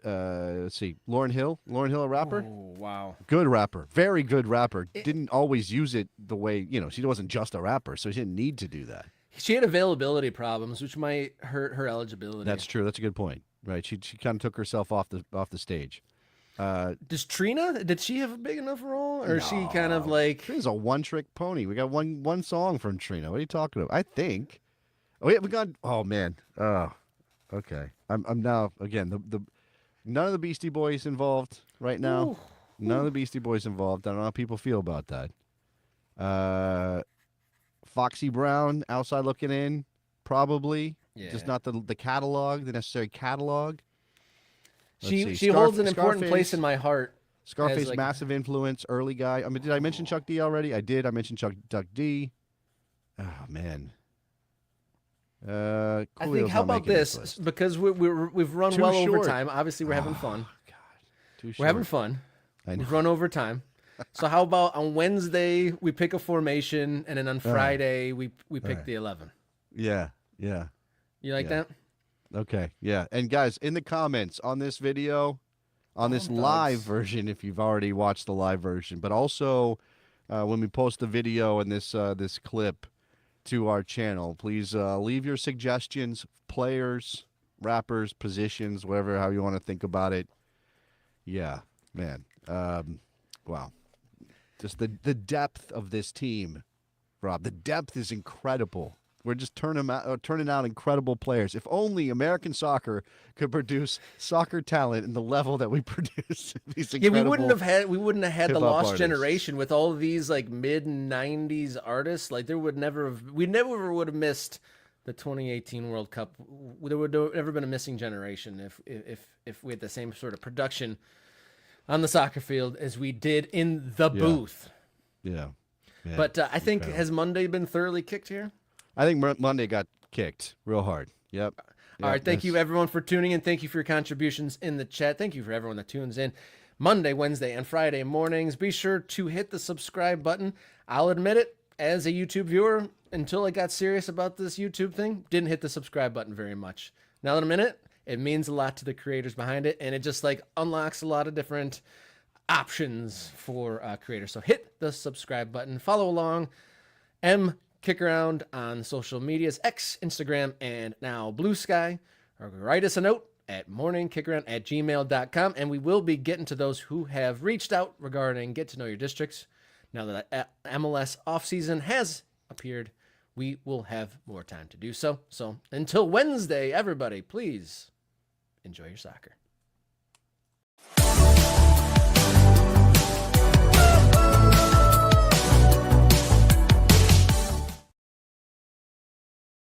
Let's see, Lauryn Hill, a rapper. Oh, wow. Good rapper, very good rapper. Didn't always use it the way she wasn't just a rapper, so she didn't need to do that. She had availability problems, which might hurt her eligibility. That's true. That's a good point. Right? She kind of took herself off the stage. Does Trina? Did she have a big enough role, or is she kind of like? Trina's a one-trick pony. We got one song from Trina. What are you talking about? I think. Oh yeah, we got. Oh man. Oh, okay. I'm now again the none of the Beastie Boys involved right now. Ooh. None of the Beastie Boys involved. I don't know how people feel about that. Foxy Brown, outside looking in, probably. Yeah. Just not the catalog, the necessary catalog. She holds an important place in my heart. Scarface, like, massive influence, early guy. I mean, did I mention Chuck D already? I did. I mentioned Chuck D. Oh man. I think. How about this? Because we've run well over time. Obviously, we're having fun. God, too short. We're having fun. I know. We've run over time. So how about on Wednesday we pick a formation, and then on Friday we pick the 11. Yeah. You like that? Okay, yeah. And guys, in the comments on this video, on this live version, if you've already watched the live version, but also when we post the video and this clip to our channel, please leave your suggestions, players, rappers, positions, whatever, how you want to think about it. Yeah, man. Wow. Just the depth of this team, Rob. The depth is incredible. We're just turning out incredible players. If only American soccer could produce soccer talent in the level that we produce. These we wouldn't have had the lost artists. generation with all of these like mid '90s artists. Like we never would have missed the 2018 World Cup. There would have never been a missing generation if we had the same sort of production on the soccer field as we did in the booth. Yeah. Yeah, But I think, incredible. has Monday been thoroughly kicked here? I think Monday got kicked real hard. Yep. All Yep. right. Thank you, everyone, for tuning in. Thank you for your contributions in the chat. Thank you for everyone that tunes in Monday, Wednesday, and Friday mornings. Be sure to hit the subscribe button. I'll admit it, as a YouTube viewer, until I got serious about this YouTube thing, didn't hit the subscribe button very much. Now that I'm in it, it means a lot to the creators behind it, and it just like unlocks a lot of different options for creators. So hit the subscribe button, follow along, Kick Around on social medias, X, Instagram, and now Blue Sky, or write us a note at morningkickaround@gmail.com, and we will be getting to those who have reached out regarding Get to Know Your Districts. Now that MLS offseason has appeared, we will have more time to do so. So until Wednesday, everybody, please enjoy your soccer.